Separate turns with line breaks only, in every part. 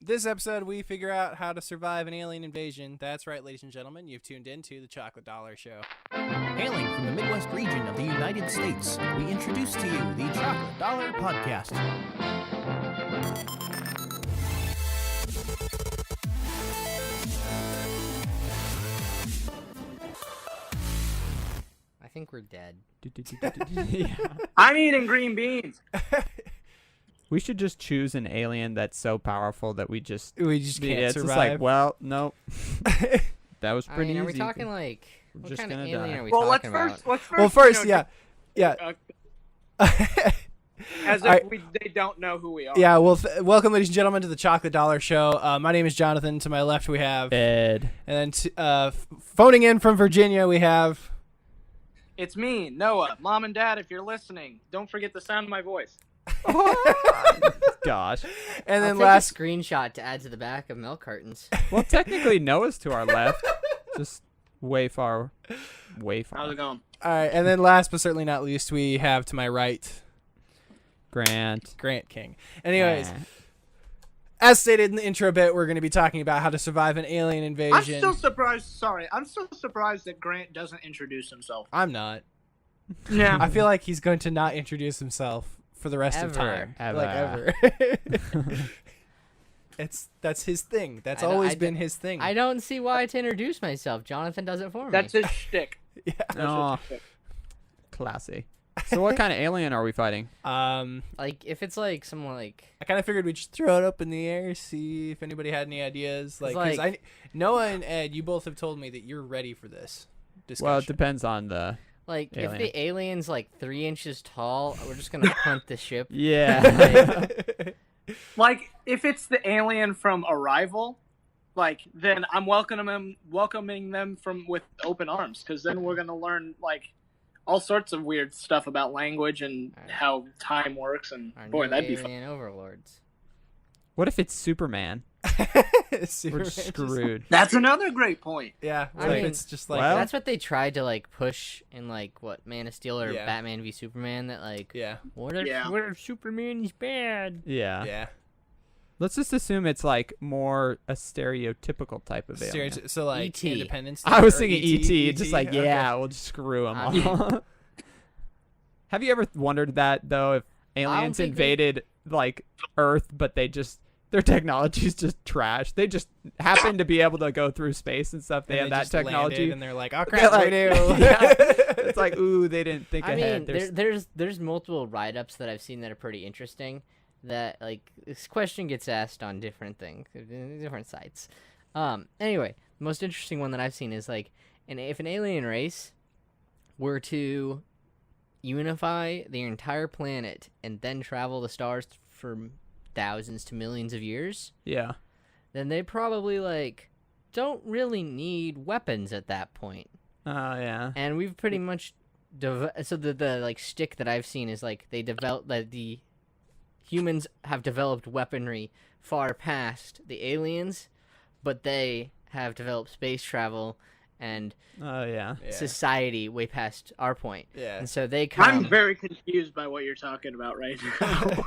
This episode, we figure out how to survive an alien invasion. That's right, ladies and gentlemen. You've tuned into the Chocolate Dollar Show.
Hailing from the Midwest region of the United States, we introduce to you the Chocolate Dollar Podcast.
I think we're dead.
Yeah.
I'm eating green beans.
We should just choose an alien that's so powerful that we just
can't
it's
survive.
just like, well, nope. That was
I
pretty
mean, are
easy.
we talking like
We're
what
just
kind of
gonna
alien
die.
are we
Well, let's
talking about?
first.
yeah.
As if
Alright.
they don't know who we are.
Yeah, well, welcome, ladies and gentlemen, to the Chocolate Dollar Show. My name is Jonathan. To my left, we have...
Ed.
And then phoning in from Virginia, we have...
It's me, Noah. Mom and Dad, if you're listening, don't forget the sound of my voice.
Gosh.
And then
I'll take
last...
a screenshot to add to the back of milk cartons.
Well, technically, Noah's to our left. Just way far.
How's it going?
All right, and then last but certainly not least, we have to my right,
Grant.
Grant King. Anyways,
Eh.
as stated in the intro bit, we're going to be talking about how to survive an alien
I'm
invasion.
still surprised. Sorry, I'm still surprised that Grant doesn't introduce himself.
I'm not.
Yeah.
I feel like he's going to not introduce himself for the rest of time.
Ever.
Like ever. That's his thing. That's
I don't-
always
I
been
don't-
his thing.
I don't see why to introduce myself. Jonathan does it for me.
That's his shtick.
Yeah.
That's
Oh,
his shtick.
classy. So what kind of alien are we fighting?
Like if it's like someone like
I kind of figured we'd just throw it up in the air, see if anybody had any ideas. Like, 'cause
like-
Noah and Ed, you both have told me that you're ready for this discussion.
Well, it depends on the...
if
Alien.
the alien's like 3 inches tall, we're just gonna punt the ship.
Yeah.
Like, if it's the alien from Arrival, like, then I'm welcoming them with open arms, because then we're gonna learn like all sorts of weird stuff about language and
Alright.
how time works, and
Our
boy,
new
that'd be fun.
alien overlords.
What if it's Superman?
Superman
We're
just-
screwed.
That's another great point.
Yeah,
I
like,
mean-
it's just like
Well-
That's what they tried to like push in like what Man of Steel or
Yeah.
Batman v Superman. That like
yeah,
what if
Yeah.
Superman is bad?
Yeah.
yeah.
Let's just assume it's like more a stereotypical type of alien.
So like
E.T..
Independence.
I was
or
thinking E.T. Just like,
Okay.
yeah, we'll just screw them
I mean-
all. Have you ever wondered that, though, if aliens
think we-
invaded, like, Earth, but their technology's just trash? They just happen to be able to go through space and stuff. They
And
have
just
that technology.
landed and they're like, oh
They're
crap,
like,
we do.
yeah. It's like, ooh, they didn't think
I
ahead.
mean, there's multiple write-ups that I've seen that are pretty interesting. That like this question gets asked on different things, different sites. Anyway, the most interesting one that I've seen is like, if an alien race were to unify the entire planet and then travel the stars for thousands to millions of years,
Yeah.
then they probably like don't really need weapons at that point.
Oh, yeah.
And we've pretty much so the like stick that I've seen is like they developed that the humans have developed weaponry far past the aliens, but they have developed space travel and
Oh, yeah.
Yeah.
society way past our point.
Yeah.
And so they
I'm
come.
very confused by what you're talking about right now.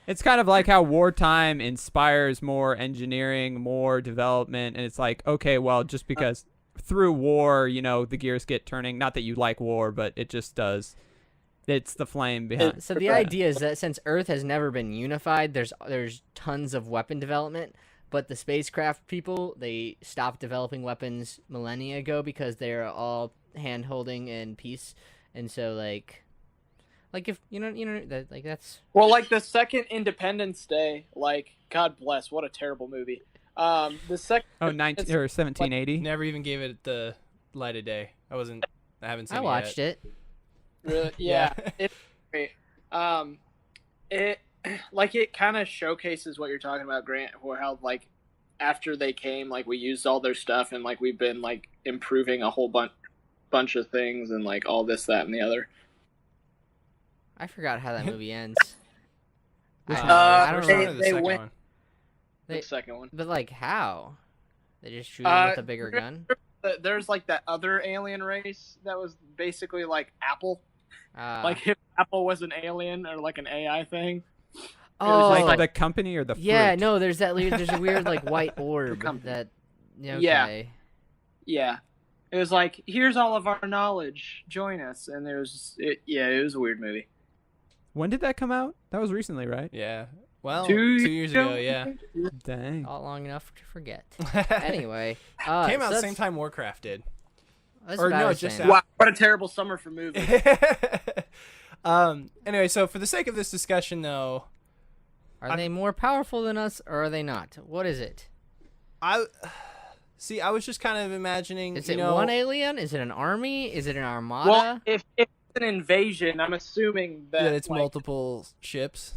It's kind of like how wartime inspires more engineering, more development, and it's like, okay, well, just because through war, the gears get turning. Not that you like war, but it just does. It's the flame behind.
So the idea is that since Earth has never been unified, there's tons of weapon development, but the spacecraft people, they stopped developing weapons millennia ago because they're all hand holding in peace, and so like if that like that's
Well, like the second Independence Day, like God bless, what a terrible movie. The second.
Oh, 19 or 1780.
Never even gave it the light of day. I haven't seen
I
it
watched
yet.
it.
Really, yeah, it's great. It kind of showcases what you're talking about, Grant, or how like after they came, like we used all their stuff and like we've been like improving a whole bunch of things and like all this, that, and the other.
I forgot how that movie ends.
Which
I
one?
don't
The
know.
first one or the
They
second
went-
one?
They-
The second one.
But like how? They just shoot him with a bigger gun?
There's like that other alien race that was basically like Apple.
Uh,
Like if Apple was an alien or like an AI thing.
Oh,
Like the company or the fruit?
yeah, no, there's a weird like white orb
company.
that. Yeah.
Yeah.
Okay.
Yeah. It was like, here's all of our knowledge. Join us. And it was a weird movie.
When did that come out? That was recently, right?
Yeah. Well,
2
2 years ago, yeah.
Dang.
Not long enough to forget. Anyway,
Came out
so
the
that's-
same time Warcraft did.
that's
or
what I
no,
was
just
saying.
Wow, what a terrible summer for movies.
Anyway, so for the sake of this discussion, though,
Are they more powerful than us, or are they not? What is it?
I was just kind of imagining.
Is
you
it
know,
one alien? Is it an army? Is it an armada?
Well, if it's an invasion, I'm assuming that
that it's
like,
multiple ships.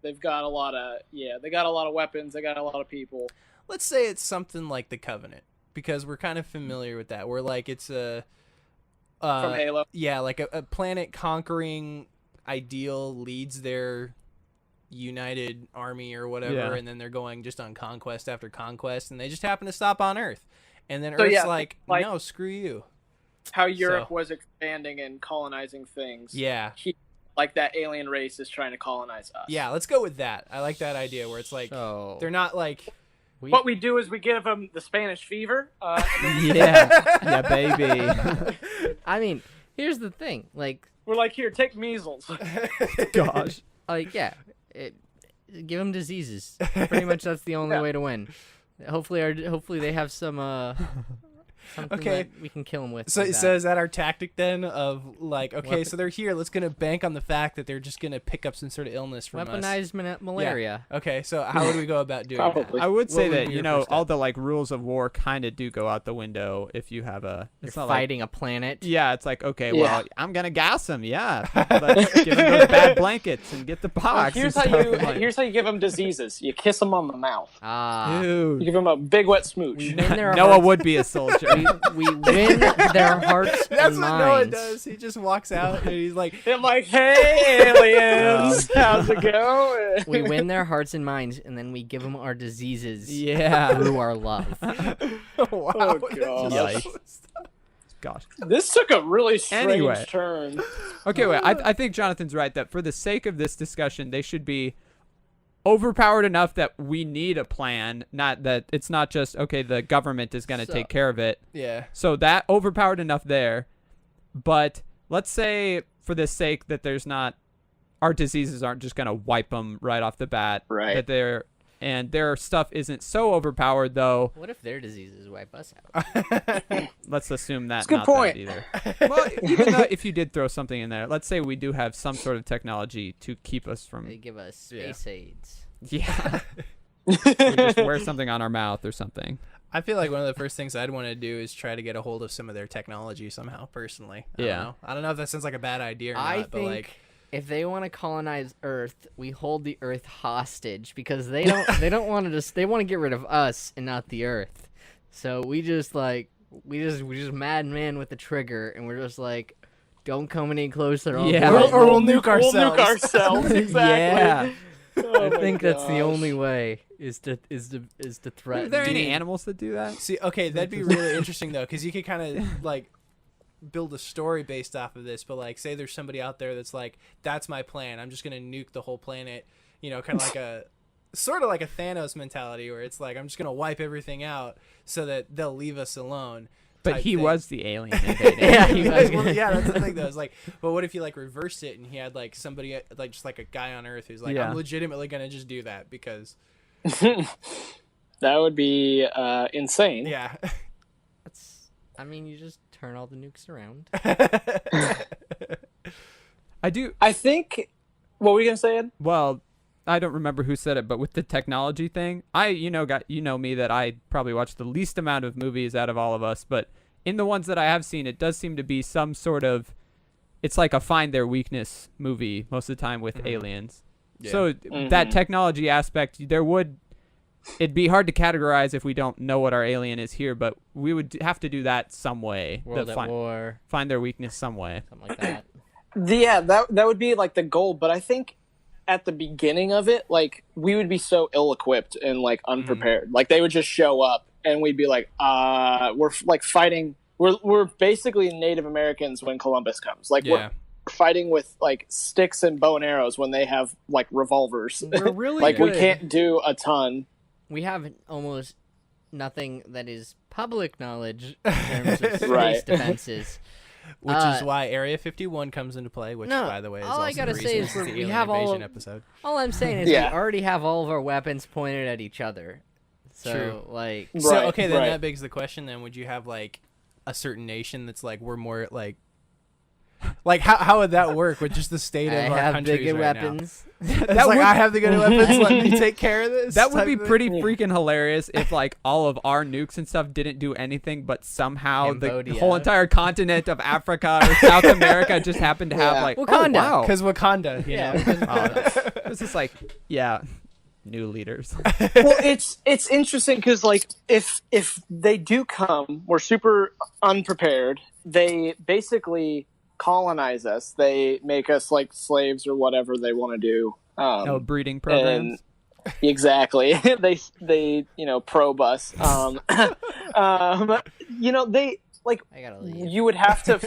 they've got a lot of weapons, they got a lot of people.
Let's say it's something like the Covenant, because we're kind of familiar with that. We're like it's a
From Halo.
yeah, like a planet conquering ideal leads their united army or whatever,
Yeah.
and then they're going just on conquest after conquest, and they just happen to stop on Earth, and then
So,
Earth's
yeah,
like,
like-
no, screw you.
How Europe
So-
was expanding and colonizing things.
Yeah,
Like that alien race is trying to colonize us.
yeah. Let's go with that. I like that idea where it's like
So
they're not like
What we do is we give them the Spanish fever.
Yeah, baby.
I mean, here's the thing. Like,
We're like, here, take measles.
Gosh.
yeah, give them diseases. Pretty much, that's the only
Yeah.
way to win. Hopefully they have some something
Okay.
that we can kill them with.
So,
like
so
that.
is that our tactic then of like, okay,
Weapon-
so they're here. Let's gonna bank on the fact that they're just gonna pick up some sort of illness from us.
Weaponized malaria.
Okay, so how would we go about doing
Probably.
I would say
What would
that
be
you
your
know
first
all
step?
the like rules of war kind of do go out the window if you have a.
You're
It's not like
fighting a planet.
yeah, it's like okay,
Yeah.
well I'm gonna gas them. Yeah, let's give them those bad blankets and get the pox.
Here's
and
how
stuff. Like,
you give them diseases. You kiss them on the mouth. You
dude,
give them a big wet smooch.
We win their
Noah
hearts.
would be a soldier.
We win their hearts
That's
and
what
minds.
Noah does. He just walks out and he's like,
I'm like, hey, aliens, how's it going?
We win their hearts and minds, and then we give them our diseases
yeah.
through our love.
wow.
Oh,
that's
God.
just-
Gosh.
This took a really strange
Anyway.
turn.
Okay, wait. I think Jonathan's right that for the sake of this discussion, they should be overpowered enough that we need a plan. Not that it's not just okay. The government is going to
So-
take care of it.
Yeah.
So that overpowered enough there, but let's say for the sake that there's not, our diseases aren't just gonna wipe them right off the bat.
Right.
That their stuff isn't so overpowered though.
What if their diseases wipe us out?
Let's assume that's
a good
not
point.
that either. Well, even though if you did throw something in there, let's say we do have some sort of technology to keep us
They
from.
give us space aids.
Yeah. We just wear something on our mouth or something.
I feel like one of the first things I'd want to do is try to get a hold of some of their technology somehow, personally.
Yeah.
I don't know if that sounds like a bad idea or not,
I
but
think
like,
if they want to colonize Earth, we hold the Earth hostage because they don't want to just they want to get rid of us and not the Earth. So we just madman with the trigger and we're just like, don't come any closer.
Yeah.
Or we'll nuke
We'll
ourselves.
nuke ourselves. Exactly.
Yeah.
Oh
I
my
think that's the
gosh.
only way is to threaten.
Are there any
Dude.
animals that do that?
see, okay, that'd be really interesting though, because you could kind of like build a story based off of this. But like, say there's somebody out there that's like, that's my plan. I'm just gonna nuke the whole planet. You know, kind of like a sort of like a Thanos mentality, where it's like, I'm just gonna wipe everything out so that they'll leave us alone.
But
type
he
thing.
was the alien invading.
Yeah, he was.
Well, yeah, that's the thing though. It's like, but what if you like reversed it and he had like somebody like just like a guy on Earth who's like,
Yeah.
I'm legitimately gonna just do that because
That would be insane.
yeah.
I mean, you just turn all the nukes around.
I do.
I think. What were you gonna say, Ed?
Well, I don't remember who said it, but with the technology thing, got me that I probably watch the least amount of movies out of all of us, but in the ones that I have seen, it does seem to be some sort of, it's like a find their weakness movie most of the time with aliens.
Yeah.
So that technology aspect, it'd be hard to categorize if we don't know what our alien is here, but we would have to do that some way.
World
to
at War,
find their weakness some way.
something like that.
Yeah, that would be like the goal. But I think at the beginning of it, like we would be so ill-equipped and like unprepared. Like they would just show up and we'd be like, we're like fighting. We're basically Native Americans when Columbus comes. Like
Yeah.
fighting with like sticks and bow and arrows when they have like revolvers.
We're really
like
good.
we can't do a ton.
We have almost nothing that is public knowledge in terms of space
Right.
defenses.
Which is why Area 51 comes into play, which,
no,
by the way, is
all
also
I gotta
the
say
reason
is
it's the
we
Alien
have all
Invasion
of-
episode.
All I'm saying is
Yeah.
we already have all of our weapons pointed at each other. So,
True.
like...
So,
Right,
okay, then
right.
that begs the question, then, would you have, like, a certain nation that's, like, we're more, like... Like, how would that work with just the state
I
of our
have
countries
bigger
right
weapons.
now? It's
That
like,
would-
I have the good weapons, let me take care of this?
That would
type
be
thing?
pretty freaking hilarious if like all of our nukes and stuff didn't do anything, but somehow the
Cambodia.
whole entire continent of Africa or South America just happened to have
Yeah.
like
Wakanda.
Oh, wow.
Because Wakanda, you
Yeah,
know?
because-
It was just like, yeah, new leaders.
Well, it's interesting because like if they do come, we're super unprepared. They basically colonize us. They make us like slaves or whatever they want to do.
No breeding programs.
Exactly. they probe us. They like
I gotta leave.
you would have to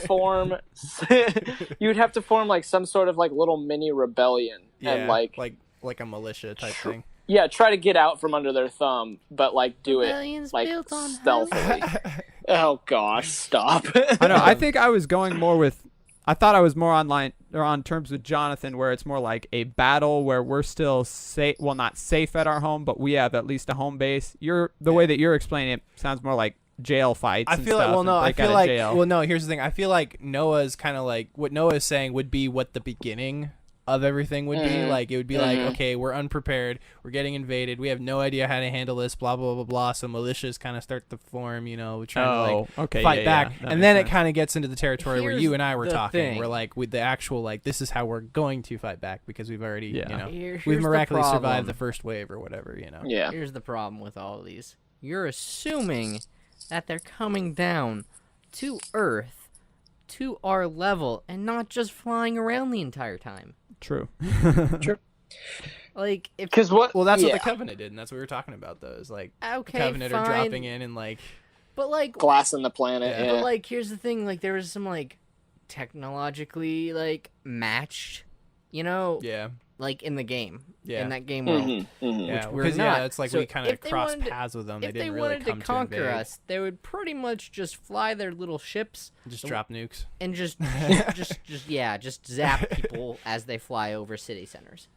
form like some sort of like little mini rebellion
Yeah,
and like
a militia type thing.
yeah, try to get out from under their thumb, but like do
Rebellion's
it like
built on
stealthily. Oh gosh, stop.
I know. I think I was going more with. I thought I was more online or on terms with Jonathan, where it's more like a battle where we're still safe. Well, not safe at our home, but we have at least a home base. The way that you're explaining it sounds more like jail fights.
I
and
feel like,
stuff
well, no,
and
I
break out
feel
of
like,
jail.
well, no, here's the thing. I feel like Noah's kind of like, what Noah is saying would be what the beginning of everything would be. Like, it would be like, okay, we're unprepared. We're getting invaded. We have no idea how to handle this, blah, blah, blah, blah. So militias kind of start to form, trying to, like,
okay,
fight
yeah,
back.
yeah, that
and
makes
then
sense.
it kind of gets into the territory where
Here's
you and I were
the
talking.
thing.
We're like, with the actual, like, this is how we're going to fight back because we've already,
Yeah.
Here's
we've
the
miraculously survived
problem.
the first wave or whatever,
Yeah.
Here's the problem with all of these. You're assuming that they're coming down to Earth, to our level, and not just flying around the entire time.
True.
Like, if
Because what?
Well, that's
yeah.
what the Covenant did, and that's what we were talking about, though, is, like,
okay,
Covenant
fine,
are dropping in and, like...
but like,
glass in the planet.
Yeah.
Yeah.
but like, here's the thing. Like, there was some like technologically like matched,
Yeah.
like in the game,
Yeah.
in that game world.
Mhm, mhm.
Yeah,
Which we're
because
not.
it's like
So
we kind of
if they
crossed
wanted to-
paths with them. They
If they
didn't really
wanted to
come
conquer
invade.
us, they would pretty much just fly their little ships
Just drop nukes.
and just just zap people as they fly over city centers.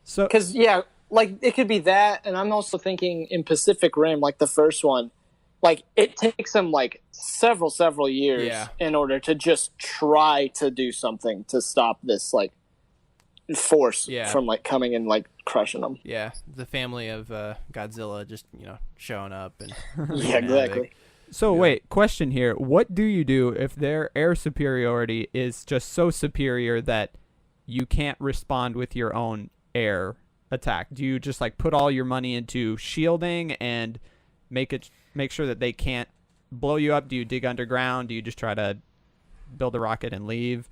So
Because yeah, like it could be that, and I'm also thinking in Pacific Rim, like the first one, like it takes them like several years
Yeah.
in order to just try to do something to stop this like force
Yeah.
from like coming and like crushing them.
Yeah, the family of Godzilla just showing up and
Yeah, exactly.
So wait, question here. What do you do if their air superiority is just so superior that you can't respond with your own air attack? Do you just like put all your money into shielding and make sure that they can't blow you up? Do you dig underground? Do you just try to build a rocket and leave?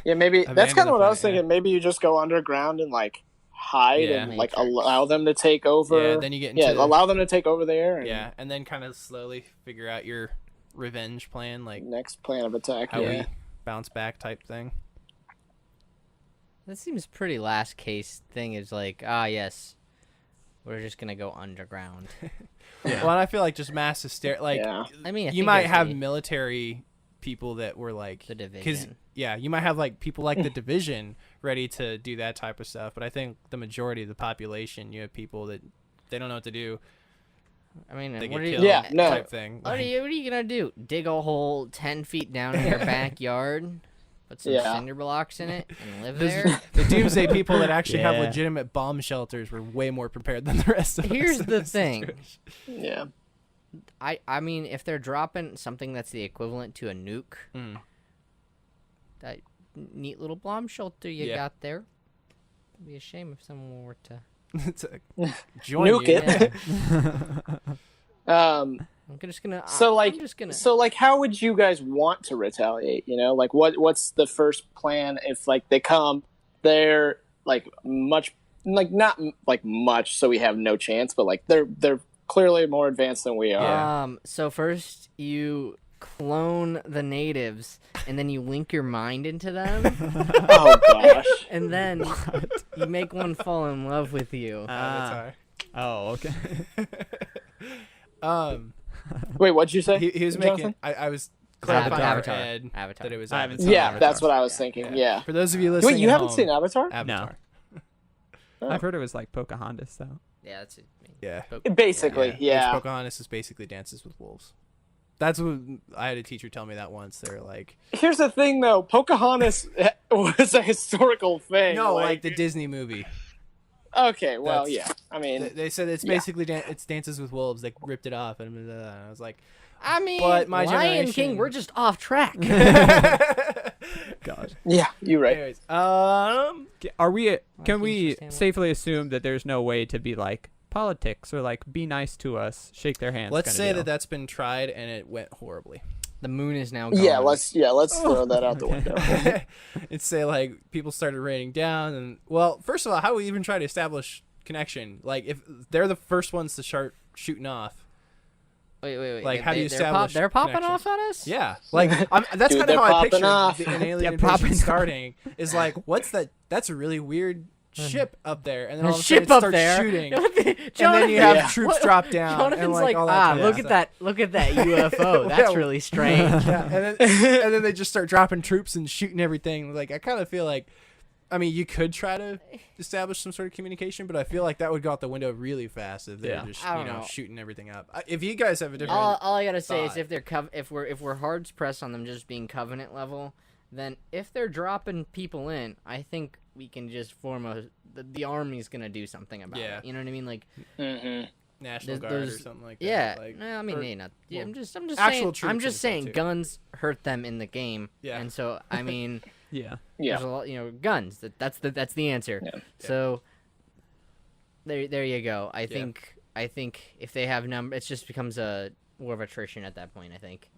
Yeah, maybe that's
Abandon
kind
the
of what I was
planet,
thinking. Maybe you just go underground and like hide
Yeah.
and like
Matrix.
allow them to take over.
Yeah, then you get into
allow them to take over there. And
yeah, and then kind of slowly figure out your revenge plan, like
next plan of attack.
how
Yeah.
we bounce back type thing.
That seems pretty last case thing. Is like, yes, we're just gonna go underground.
Well, and I feel like just mass hysteria. Like,
Yeah.
I mean, I
you
think
might
that's
have
the
military people that were like
The
'cause-
Division.
yeah, you might have like people like the Division ready to do that type of stuff, but I think the majority of the population, you have people that they don't know what to do.
I mean,
They
what
get
are you?
killed
Yeah, no.
type thing.
What are you gonna do? Dig a hole 10 feet down in your backyard, put some
Yeah.
cinder blocks in it, and live
This-
there?
The doomsday people that actually have
Yeah.
legitimate bomb shelters were way more prepared than the rest of us.
Here's
in
the
this
thing.
situation.
Yeah.
I mean, if they're dropping something that's the equivalent to a nuke,
Mm.
that neat little bomb shelter you
Yeah.
got there, it'd be a shame if someone were to.
It's a- join
Nuke
you.
it.
I'm just gonna.
So like,
I'm just gonna.
so like, how would you guys want to retaliate? Like what's the first plan if like they come, they're like much, like not like much, so we have no chance, but like they're clearly more advanced than we are.
Yeah.
So first you clone the natives, and then you link your mind into them,
Oh gosh.
and then you make one fall in love with you.
Avatar.
Oh, okay.
Wait, what'd you say?
He was
Jonathan?
making. I was clarifying
Avatar.
for Ed
Avatar.
that it was
I haven't
Avatar.
seen
Yeah,
Avatar.
that's what I was thinking. Yeah.
For those of you listening,
Wait, you
at
haven't
home,
seen Avatar?
Avatar.
I've heard it was like Pocahontas, though.
Yeah, that's it.
Yeah.
Basically, yeah.
Pocahontas is basically Dances with Wolves. That's what I had a teacher tell me that once. They're like,
Here's the thing, though. Pocahontas was a historical thing.
no, like the Disney movie.
Okay, well,
That's-
yeah. I mean,
They said it's basically it's Dances with Wolves. They ripped it off, and I was like,
I mean,
But my
Lion
generation-
King, we're just off track.
God.
yeah, you're right.
anyways,
Are we? Can
Keith
we
Stanley.
safely assume that there's no way to be like politics or like be nice to us, shake their hands?
let's
kinda
say
deal?
that that's been tried and it went horribly.
The moon is now gone.
Yeah, let's throw that out the window.
It's say like people started raining down, and well, first of all, how do we even try to establish connection? Like if they're the first ones to start shooting off.
Wait.
Like, how do you
they're
establish
They're popping
connection?
off on us?
Yeah, like that's
Dude,
kind of
they're
how I
popping
picture
off.
an alien
They're
invasion
popping
starting. Is like, what's that? That's a really weird ship up there, and then all of a
Ship
sudden it
up
starts
there.
shooting, and
Jonathan,
then you have
Yeah.
troops drop down,
Jonathan's
and
like,
all that kind of
look
stuff.
at that, UFO. That's
Yeah.
really strange.
Yeah, and then they just start dropping troops and shooting everything. Like I kind of feel like, I mean, you could try to establish some sort of communication, but I feel like that would go out the window really fast if they're
Yeah.
just
I don't know.
shooting everything up. If you guys have a different,
All I gotta say is
thought.
if they're if we're hard pressed on them just being covenant level, then if they're dropping people in, I think we can just form the army's gonna do something about
Yeah.
it. You know what I mean? Like,
Mm-hmm.
National
there's-
Guard or
there's-
something like that.
yeah.
Like,
No, I mean,
or-
yeah, not. Yeah,
well,
I'm just
actual
saying.
troops
I'm
and
just
stuff,
saying
too.
guns hurt them in the game.
Yeah.
And so I mean,
Yeah.
there's a
Yeah.
lot. Guns. That's the answer.
Yeah.
So there you go. I think if they have it just becomes a war of attrition at that point. I think.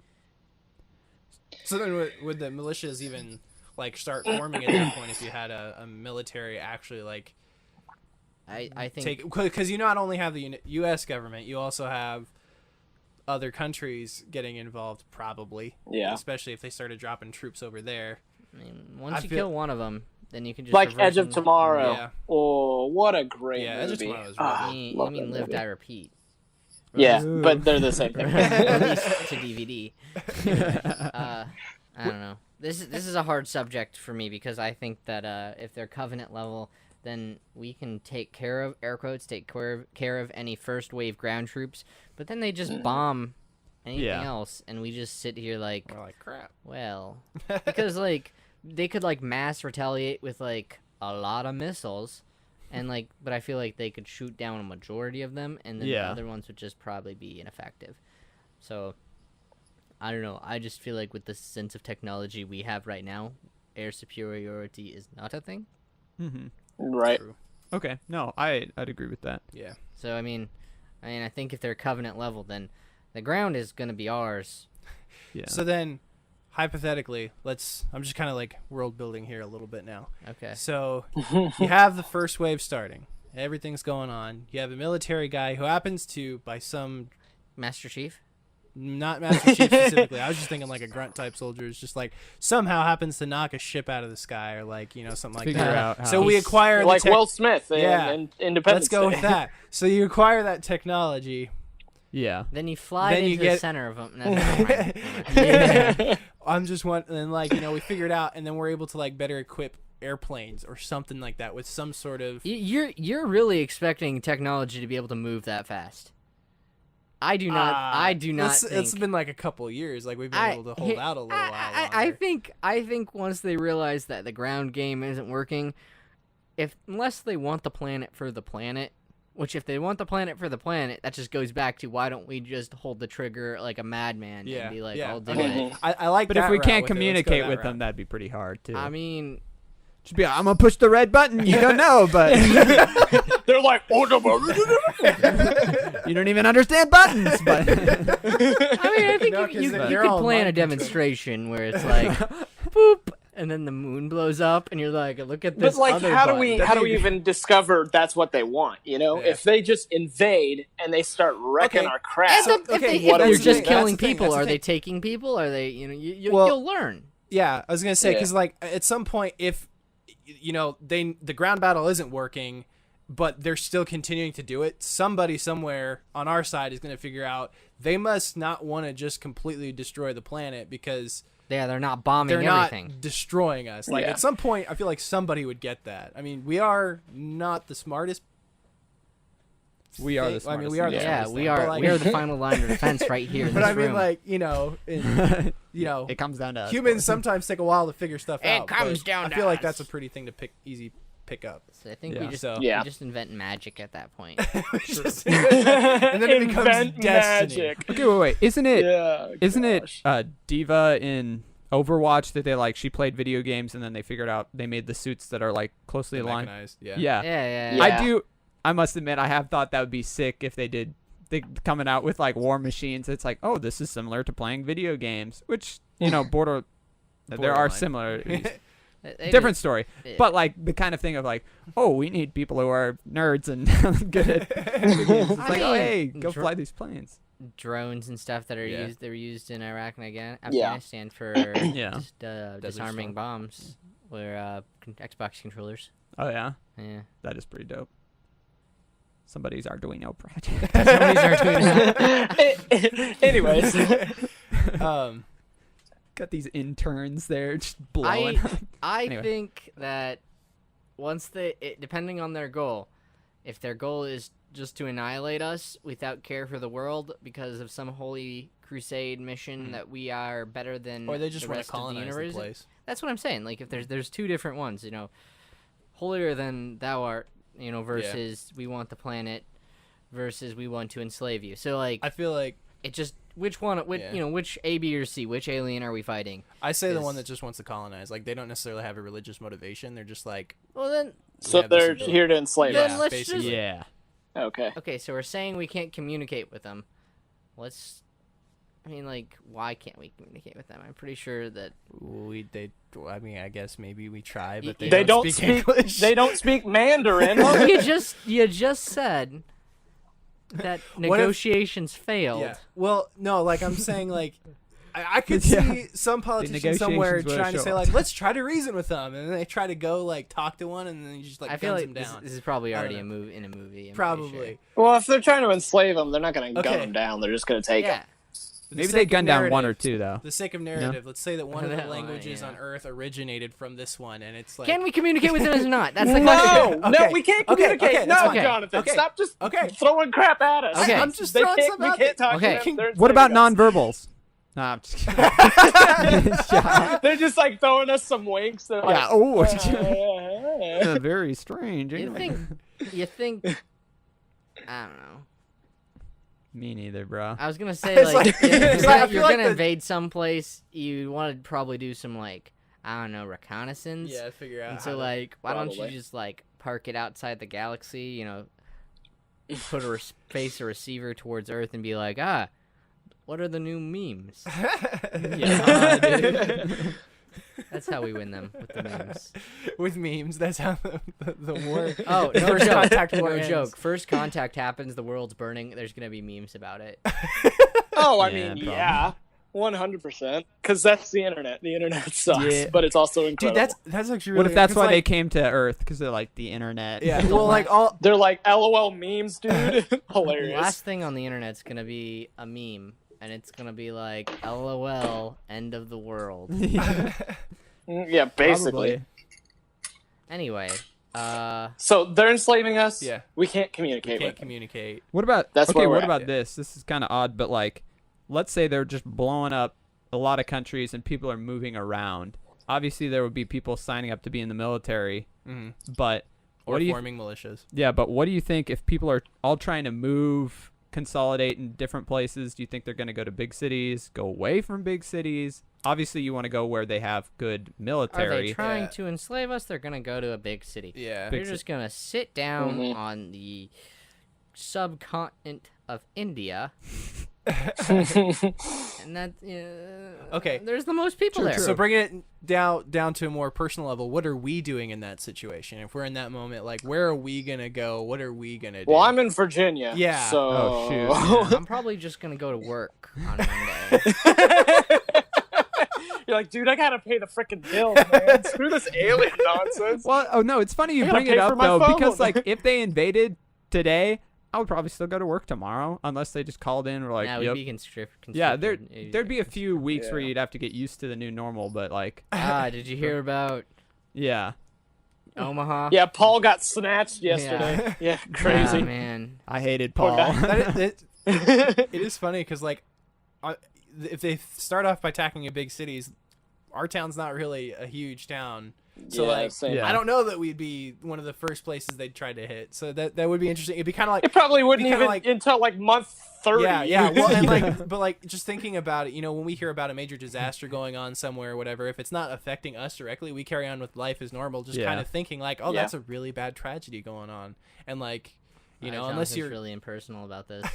So then, would the militias even like start forming at that point if you had a military actually like
I think
take, because you not only have the U.S. government, you also have other countries getting involved, probably.
Yeah.
Especially if they started dropping troops over there.
I mean, once
I
you
feel-
kill one of them, then you can just
Like
reverse
Edge of
them.
Tomorrow.
Yeah.
Oh, what a great
Yeah, Edge of
movie.
Tomorrow is
Ah,
You
love
mean
that
Live,
movie.
Die, Repeat.
Yeah,
Ooh.
but they're the same thing.
Released to DVD. I don't know. This is a hard subject for me because I think that if they're covenant level, then we can take care of care of any first wave ground troops. But then they just bomb anything
Yeah.
else, and we just sit here like,
We're like, crap.
well, because like they could like mass retaliate with like a lot of missiles. And like, but I feel like they could shoot down a majority of them, and then
Yeah.
the other ones would just probably be ineffective. So, I don't know. I just feel like with the sense of technology we have right now, air superiority is not a thing.
Mm-hmm.
Right.
True.
Okay. No, I'd agree with that.
Yeah.
So I mean, I think if they're covenant level, then the ground is gonna be ours.
Yeah.
So then, hypothetically, I'm just kind of like world building here a little bit now.
Okay.
So you have the first wave starting. Everything's going on. You have a military guy who happens to, by some,
Master Chief.
not Master Chief specifically, I was just thinking like a grunt type soldier is just like somehow happens to knock a ship out of the sky or like, something like
Figure
that.
out how.
So we acquire the
Like
tech-
Will Smith in,
Yeah.
in Independence
Let's go
Day.
with that. So you acquire that technology.
Yeah.
Then you fly
Then you
into the
get-
center of them. No, never mind.
Yeah. I'm just wondering, and like, we figure it out, and then we're able to like better equip airplanes or something like that with some sort of.
You're really expecting technology to be able to move that fast. I do not. I do not.
It's
think,
been like a couple of years. Like we've been able to hold out a little while.
I
longer.
think once they realize that the ground game isn't working, unless they want the planet for the planet, which if they want the planet for the planet, that just goes back to why don't we just hold the trigger like a madman
Yeah,
and be like,
yeah.
I'll do
Okay.
it.
I like.
But
that
if we
route
can't
with it. Let's go
communicate
that
with
route.
them, that'd be pretty hard too.
I mean,
just be, I'm gonna push the red button. You don't know, but
They're like, oh, no,
you don't even understand buttons. But
I think
No,
you
'cause
could
they're all
plan a
mind controlled.
demonstration where it's like, boop, and then the moon blows up, and you're like, look at this.
But like,
other
how do
button.
we even discover that's what they want? You know,
Yeah.
if they just invade and they start wrecking
Okay.
our crap,
If
what
they're
are we
just
doing?
killing
That's the thing,
people,
that's the
are they
thing.
taking people? Are they,
Well-
you'll learn.
Yeah, I was gonna say
Yeah.
because like at some point, if the ground battle isn't working, but they're still continuing to do it, somebody somewhere on our side is gonna figure out they must not want to just completely destroy the planet because
Yeah, they're not bombing
they're
everything.
not destroying us. Like
Yeah.
at some point, I feel like somebody would get that. I mean, we are not the smartest.
We are the
I mean,
smartest.
we are the
Yeah,
smartest
we
thing,
are.
but, like-
We are the final line of defense right here in
But
this
I mean,
room.
like
It comes down to us.
humans sometimes take a while to figure stuff
It
out.
comes
but
down
I
to
feel like
us.
that's a pretty thing to pick up.
So I think
Yeah.
we just
So-
we
Yeah.
just invent magic at that point.
And then it becomes
Invent
destiny.
magic.
Okay, wait. Isn't it?
Yeah,
Isn't
gosh.
it Diva in Overwatch that she played video games and then they figured out they made the suits that are like closely aligned?
Mechanized,
yeah,
Yeah.
yeah.
Yeah.
I must admit, I have thought that would be sick if they did. They coming out with like war machines. It's like, oh, this is similar to playing video games, which there are
Borderline.
similarities.
They
Different story,
Yeah.
but like the kind of thing of like, oh, we need people who are nerds and good at video games. It's
I
like, oh,
mean,
hey, go fly these planes.
drones and stuff that are
Yeah.
used. They were used in Iraq and
Yeah.
Afghanistan for
Yeah.
just disarming
storm.
bombs. Were Xbox controllers.
Oh yeah,
Yeah.
that is pretty dope. Somebody's Arduino project.
Somebody's Arduino.
Anyways,
Got these interns there just blowing.
I
Anyway.
think that once depending on their goal, if their goal is just to annihilate us without care for the world because of some holy crusade mission that we are better than
Or they just
the
want to
rest of the
colonize the
universe.
place.
That's what I'm saying. Like if there's two different ones, holier than thou art, versus we want the planet versus we want to enslave you. So like
I feel like
it just which A, B, or C, which alien are we fighting?
I say the
Is-
one that just wants to colonize. Like they don't necessarily have a religious motivation. They're just like
Well then,
so
have this
they're
ability.
here to enslave
Then
us.
let's
basically.
just-
Yeah.
Okay.
okay, so we're saying we can't communicate with them. Why can't we communicate with them? I'm pretty sure that
I mean, I guess maybe we try, but
They
They don't
speak
speak.
English.
They don't speak Mandarin.
well, you just said that
What if-
negotiations failed.
Yeah. Well, no, like I'm saying, like I could
Yeah.
see some politician somewhere
negotiations would
trying to
show
say
up.
like, let's try to reason with them, and then they try to go like talk to one, and then you just like
I feel
guns
like
them
this,
down.
this is probably
I don't
already
know.
in a movie. I'm pretty
Probably.
Well, if they're trying to enslave them, they're not going to
Okay.
gun them down. They're just going to
Sure.
take
Yeah.
them.
For the
Maybe
sake
they
of
gun down one or
narrative-
two though.
For the sake of narrative, let's say that one of the
That one,
languages
yeah.
on Earth originated from this one, and it's like
Can we communicate with them or not? That's the
No,
question.
no,
Okay.
we can't
Okay,
communicate.
okay, that's
no,
fine.
Jonathan,
Okay.
stop just
Okay.
throwing crap at us.
Okay.
I'm just
They
throwing
can't,
some
we
out
can't
there.
talk
Okay.
to them. They're
What about
enslaving
nonverbals? No, I'm just kidding.
us. They're just like throwing us some winks. They're like,
Yeah. Oh, very strange.
You
anyway.
think? I don't know.
Me neither, bro.
I was gonna say
It's
like,
like-
if
it's like, I
you're
feel like
gonna
the-
invade someplace, you want to probably do some I don't know, reconnaissance.
Yeah, figure out.
And
how
so
to-
like, why don't you
Probably.
just park it outside the galaxy? Put face a receiver towards Earth and be like, what are the new memes?
Yeah, dude.
That's how we win them with the memes.
with memes. That's how the war.
Oh,
the
no
first
joke.
contact
No
war ends.
joke. First contact happens, the world's burning. There's gonna be memes about it.
Oh, I
Yeah,
mean,
probably.
yeah. 100%. Because that's the internet. The internet sucks,
Yeah.
but it's also
Dude,
incredible.
that's actually really.
What if that's
'cause,
why
like,
they came to Earth? Because they're like the internet.
Yeah. Well, like all.
They're like LOL memes, dude. Hilarious.
Last thing on the internet's gonna be a meme, and it's gonna be like, LOL, end of the world.
Yeah, basically.
Probably.
Anyway,
So they're enslaving us.
Yeah.
We can't
You
communicate
can't
with them.
communicate.
What about
That's
okay?
where we're
What
at.
about this? This is kind of odd, but like, let's say they're just blowing up a lot of countries and people are moving around. Obviously, there would be people signing up to be in the military, but
Or
what do you?
forming militias.
Yeah, but what do you think if people are all trying to move, consolidate in different places? Do you think they're going to go to big cities, go away from big cities? Obviously, you want to go where they have good
are
military.
they trying
Yeah.
to enslave us? They're gonna go to a big city.
Yeah.
Big
You're
ci-
just gonna sit down
Mhm.
on the subcontinent of India And that
Okay.
there's the most people there.
So bring it down to a more personal level. What are we doing in that situation? If we're in that moment, like, where are we gonna go? What are we gonna do?
Well, I'm in Virginia.
Yeah.
So
Oh, shoot.
I'm probably just gonna go to work on Monday.
You're like, dude, I gotta pay the freaking bill, man. Screw this alien nonsense.
Well, oh no, it's funny you
I gotta
bring it
pay for
up
my
though,
phone.
because like if they invaded today, I would probably still go to work tomorrow, unless they just called in and were like,
Nah,
yep.
we'd be constricted.
Yeah, there'd be a few weeks where
Yeah.
you'd have to get used to the new normal, but like,
Did you hear about
yeah,
Omaha?
Yeah, Paul got snatched yesterday. Yeah, crazy.
Ah, man.
I hated
Poor
Paul.
guy.
it is funny because like, if they start off by attacking in big cities, our town's not really a huge town. So
Yeah,
like,
same.
Yeah.
I don't know that we'd be one of the first places they'd try to hit. So that would be interesting. It'd be kind of like
It probably wouldn't
kinda
even
like-
until like month 30.
yeah. Well, and like, but like, just thinking about it, when we hear about a major disaster going on somewhere or whatever, if it's not affecting us directly, we carry on with life as normal. Just
Yeah.
kind of thinking like, oh,
Yeah.
that's a really bad tragedy going on, and like, unless
Jonathan's
you're
really impersonal about this.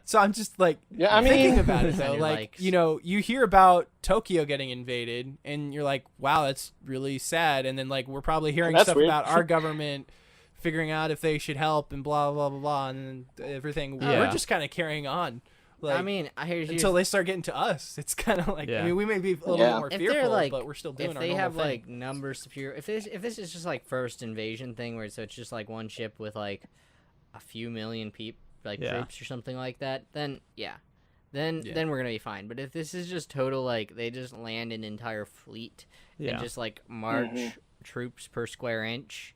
So I'm just like
Yeah, I
thinking
mean,
about it though,
And your
like
likes.
you hear about Tokyo getting invaded, and you're like, wow, that's really sad. And then like we're probably hearing
That's
stuff
weird.
about our government figuring out if they should help and blah blah blah blah and everything.
Yeah.
We're just kind of carrying on. Like,
I mean, here's
until they start getting to us, it's kind of like
Yeah.
I mean, we may be a little
Yeah.
bit more
if they're
fearful,
like,
but we're still doing
if
our
they
normal
have
thing.
like numbers superior, if this is just like first invasion thing where so it's just like one ship with like a few million people like
Yeah.
troops or something like that, then then
Yeah.
then we're gonna be fine. But if this is just total like they just land an entire fleet
Yeah.
and just like march troops per square inch,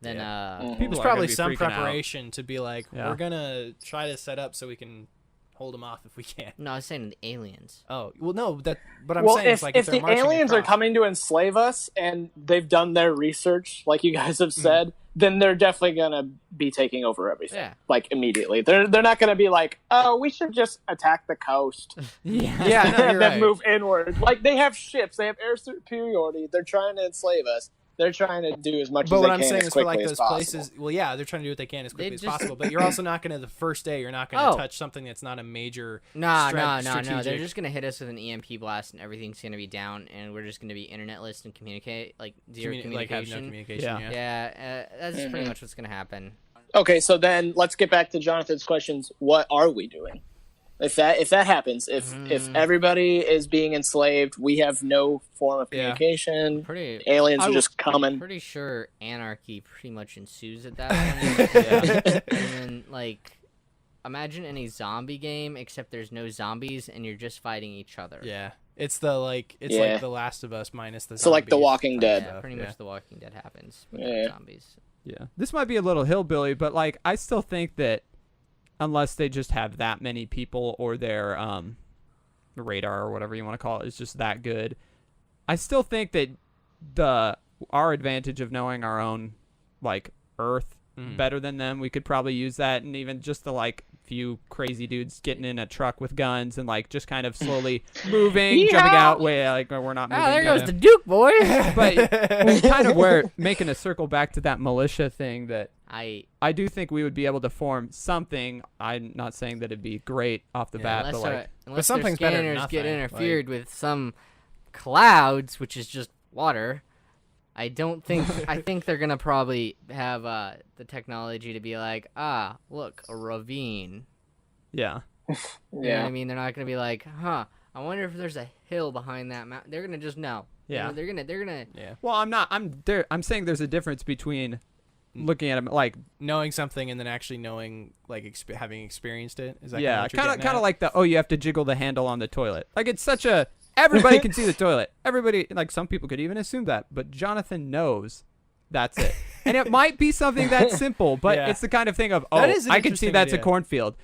then
People
There's
are
probably
gonna be
some
freaking out.
preparation to be like,
Yeah.
we're gonna try to set up so we can hold them off if we can.
no, I was saying the aliens.
Oh well, no, but I'm
well,
saying
if,
it's like
if
they're
the
marching
aliens are
across.
coming to enslave us and they've done their research, like you guys
Mm.
have said, then they're definitely gonna be taking over everything.
Yeah.
Like immediately. They're not gonna be like, oh, we should just attack the coast
yeah, no,
and
you're
then
right.
move inward. Like they have ships, they have air superiority. They're trying to enslave us. They're trying to do as much
But
as
what
they
I'm
can
saying
as
is for
quickly
like
as
those
possible.
places, well, yeah, they're trying to do what they can as quickly as
just-
possible. But you're also not going to the first day. You're not going to
Oh.
touch something that's not a major.
No. They're
strategic.
just gonna hit us with an EMP blast, and everything's gonna be down, and we're just gonna be internetless and communicate like zero
Like have no
communication.
communication.
Yeah.
Yeah, that's pretty much what's gonna happen.
Okay, so then let's get back to Jonathan's questions. What are we doing? If that happens, if everybody is being enslaved, we have no form of
Yeah.
communication.
Pretty.
Aliens
I
are just coming.
Pretty sure anarchy pretty much ensues at that point. And then like, imagine any zombie game except there's no zombies and you're just fighting each other.
Yeah. It's like
Yeah.
The Last of Us minus the.
So like The
zombies.
Walking Dead.
Yeah, pretty
Yeah.
much The Walking Dead happens with
Yeah.
zombies.
Yeah. This might be a little hillbilly, but like I still think that unless they just have that many people or their radar or whatever you want to call it is just that good, I still think that our advantage of knowing our own like Earth better than them, we could probably use that, and even just the like few crazy dudes getting in a truck with guns and like just kind of slowly moving, jumping out way like we're not moving.
Ah, there goes
kinda.
the Duke, boys.
But kind of where making a circle back to that militia thing that
I
do think we would be able to form something. I'm not saying that it'd be great off the bat, but like
unless
something's
their
better than
scanners get
nothing,
interfered with some clouds, which is just water. I don't think. I think they're gonna probably have the technology to be like, look, a ravine.
yeah,
You know what
Yeah.
I mean? They're not gonna be like, I wonder if there's a hill behind that mountain. They're gonna just know. You
Yeah.
know, they're gonna.
Yeah.
well, I'm saying there's a difference between looking at them like
Knowing something and then actually knowing, like, having experienced it. Is that
yeah,
kind
kind of like you have to jiggle the handle on the toilet. Like it's such a everybody can see the toilet. Everybody, like some people could even assume that, but Jonathan knows that's it. And it might be something that simple, but
Yeah.
it's the kind of thing of
That is an
I can see
interesting
that's a
idea.
cornfield.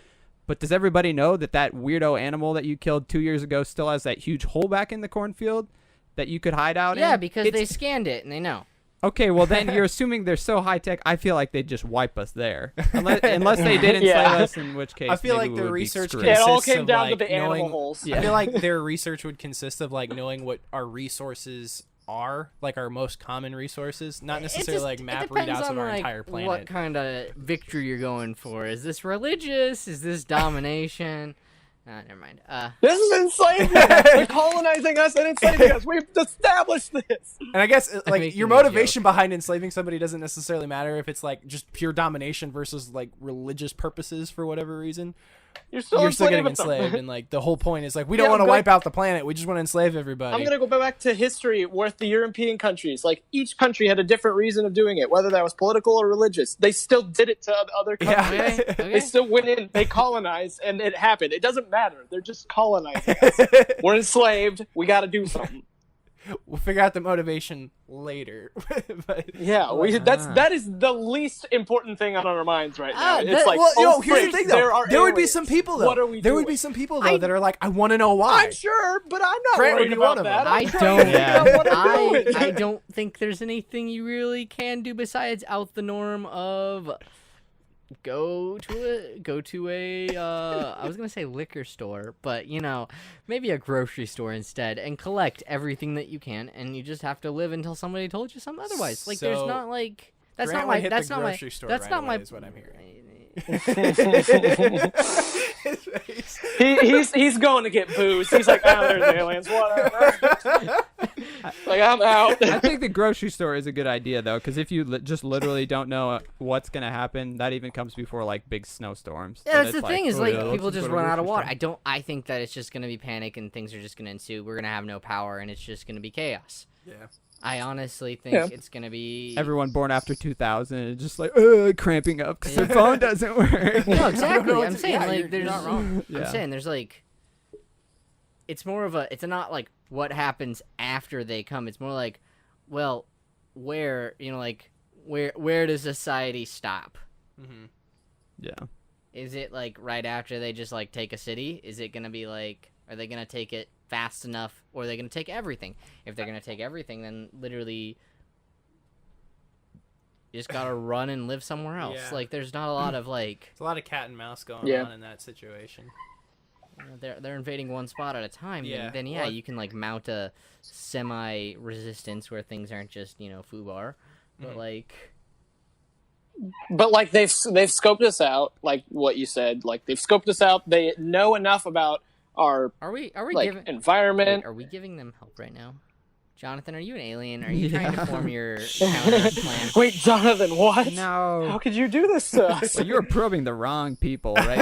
But does everybody know that weirdo animal that you killed 2 years ago still has that huge hole back in the cornfield that you could hide out in?
Yeah, because they
It's-
scanned it and they know.
Okay, well then you're assuming they're so high tech. I feel like they'd just wipe us there, unless they did enslave
Yeah.
us. In which case,
I feel
maybe
like
we
the
would be
research
screwed.
It all
consists
came
of,
down to
like,
the animal
knowing-
holes.
Yeah.
I feel like their research would consist of like knowing what our resources are, like our most common resources, not necessarily like map readouts of our entire planet.
What kind of victory you're going for? Is this religious? Is this domination? Never mind.
This is enslavement. They're colonizing us and enslaving us. We've established this.
And I guess like
making
your
a
motivation behind enslaving somebody doesn't necessarily matter if it's like just pure domination versus like religious purposes for whatever reason.
You're still
getting
enslaving them.
enslaved, and like the whole point is like we don't
Yeah,
want to
go-
wipe out the planet. We just want to enslave everybody.
I'm gonna go back to history with the European countries. Like each country had a different reason of doing it, whether that was political or religious. They still did it to other countries.
Yeah.
Okay.
They still went in, they colonized, and it happened. It doesn't matter. They're just colonizing us. We're enslaved. We got to do something.
We'll figure out the motivation later. But,
Yeah, that is the least important thing on our minds right now. It's
that-
like,
well, here's
frick,
the thing though. There would be
aliens.
some people though.
What are we
there would
doing?
be some people though that are like, I want to know why.
I'm sure, but I'm not
Grant would
worried
be one
about
of
that.
them.
I'm
I
trying
don't.
to figure out what I'm doing.
I don't think there's anything you really can do besides out the norm of go to a I was gonna say liquor store, but maybe a grocery store instead, and collect everything that you can, and you just have to live until somebody told you something otherwise. Like there's
So,
not like that's
Grant
not
would
my
hit
that's
the
not my
grocery store
that's
right
not
away
my
is what I'm hearing.
He's going to get booze. He's like, there's aliens, whatever. Like, I'm out.
I think the grocery store is a good idea though, because if you just literally don't know what's gonna happen, that even comes before like big snowstorms.
Yeah,
And
that's
it's
the thing is
oh,
like
yeah, let's
people
go
just
to a
run out of
grocery
water.
store.
I think that it's just gonna be panic and things are just gonna ensue. We're gonna have no power and it's just gonna be chaos.
Yeah.
I honestly think it's gonna be
Everyone born after 2000 is just like cramping up because their
Yeah.
phone doesn't work.
No, exactly.
what
I'm
to-
saying
yeah,
like
you're
there's
not wrong.
Yeah.
I'm saying there's like it's more of a it's not like what happens after they come. It's more like, well, where where does society stop?
Mm-hmm.
Yeah.
Is it like right after they just like take a city? Is it gonna be like, are they gonna take it fast enough, or are they gonna take everything? If they're gonna take everything, then literally you just gotta run and live somewhere else.
Yeah.
Like there's not a lot of like
There's a lot of cat and mouse going
Yeah.
on in that situation.
they're invading one spot at a time.
Yeah.
Then
Well,
you can like mount a semi resistance where things aren't just foobar, but like.
But like they've scoped us out, like what you said. Like they've scoped us out. They know enough about our
Are we
like
giving
environment.
wait, are we giving them help right now? Jonathan, are you an alien? Are you trying to form your counter plan?
Wait, Jonathan, what? How
No.
could you do this to us?
Well, you're probing the wrong people, right?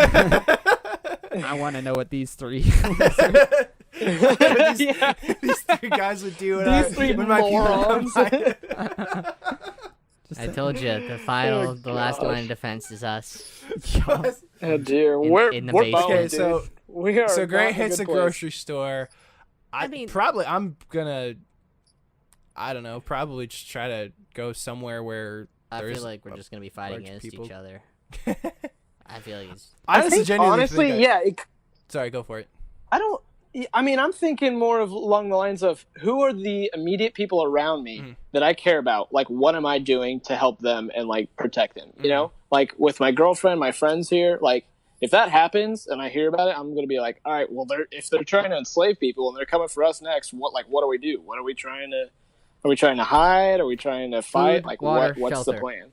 I want to know what these three.
Yeah.
These three guys would do
These three
when my people
morons.
come by.
Just
I told you the last line of defense is us.
Oh dear,
In-
we're
in the
we're
basement.
boned,
Okay,
dude.
so
we are.
so Grant
not in a
hits
good
a
place.
grocery store.
I mean-
I'm gonna, I don't know, probably just try to go somewhere where
I
there's
feel like we're just gonna be fighting
large
against
people.
each other. I feel like it's
I
I
honestly
think,
genuinely
honestly,
think
yeah.
Sorry, go for it.
I don't. I mean, I'm thinking more of along the lines of who are the immediate people around me
Mhm.
that I care about. Like, what am I doing to help them and like protect them? You
Mhm.
know, like with my girlfriend, my friends here. Like, if that happens and I hear about it, I'm gonna be like, all right, well, if they're trying to enslave people and they're coming for us next, what do we do? What are we trying to? Are we trying to hide? Are we trying to fight?
Food,
Like,
water,
what's
shelter.
the plan?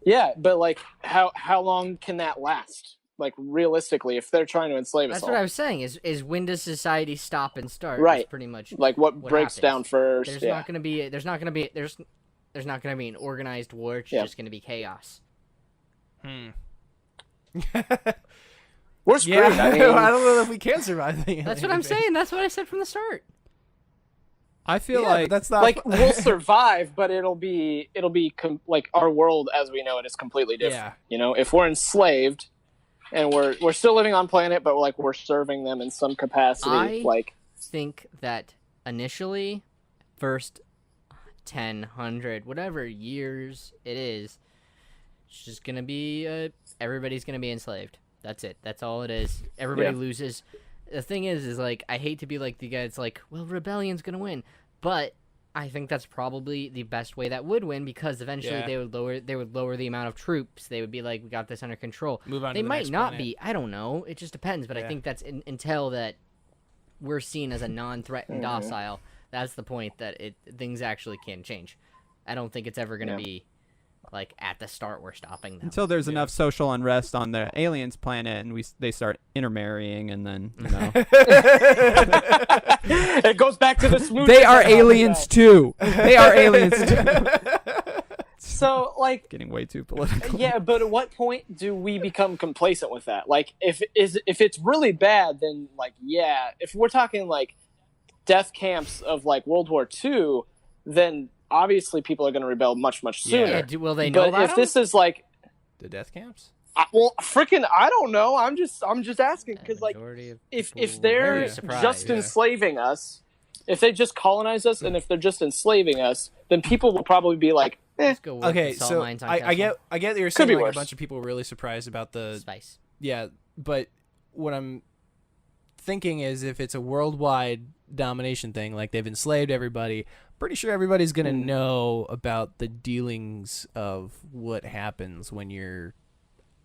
Yeah, but like, how long can that last? Like, realistically, if they're trying to enslave us
that's
all.
what I was saying. Is when does society stop and start? Is
Right.
pretty much.
Like what breaks
happens.
down first.
There's
Yeah.
not gonna be an organized war. It's
Yeah.
just gonna be chaos.
We're screwed.
Yeah,
I mean,
I don't know if we can survive.
That's what I'm saying. That's what I said from the start.
I feel
Yeah,
like
but that's not
like we'll survive, but it'll be like our world as we know it is completely different.
Yeah.
You know, if we're enslaved and we're still living on planet, but like we're serving them in some capacity, like
Think that initially, first 10, 100, whatever years it is, it's just gonna be everybody's gonna be enslaved. That's it. That's all it is. Everybody
Yeah.
loses. The thing is like I hate to be like the guy that's like, well, rebellion's gonna win, but I think that's probably the best way that would win because eventually
Yeah.
they would lower the amount of troops. They would be like, we got this under control.
Move on.
They
to the
might
next
not
planet.
be. I don't know. It just depends. But I
Yeah.
think that's until that we're seen as a non-threatened docile. That's the point that things actually can change. I don't think it's ever going to
Yeah.
be like at the start we're stopping them.
Until there's enough social unrest on the aliens' planet, and they start intermarrying, and then
It goes back to the smooth.
they are aliens too. They are aliens too.
So, like,
Getting way too political.
yeah, but at what point do we become complacent with that? Like, if it's really bad, then like, yeah. If we're talking like death camps of like World War II, then obviously people are going to rebel much sooner.
Yeah, will they know
But
about
if this is like,
The death camps.
well, freaking, I don't know. I'm just asking because like,
Majority of
if
people were
they're
very surprised.
just
Yeah.
enslaving us, if they just colonize us, and if they're just enslaving us, then people will probably be like,
Let's go work
Okay,
the salt
so
mines on
I
Castle.
get that you're
Could
saying
be
like
worse.
a bunch of people were really surprised about the
Spice.
yeah, but what I'm thinking is if it's a worldwide domination thing, like they've enslaved everybody, pretty sure everybody's gonna know about the dealings of what happens when you're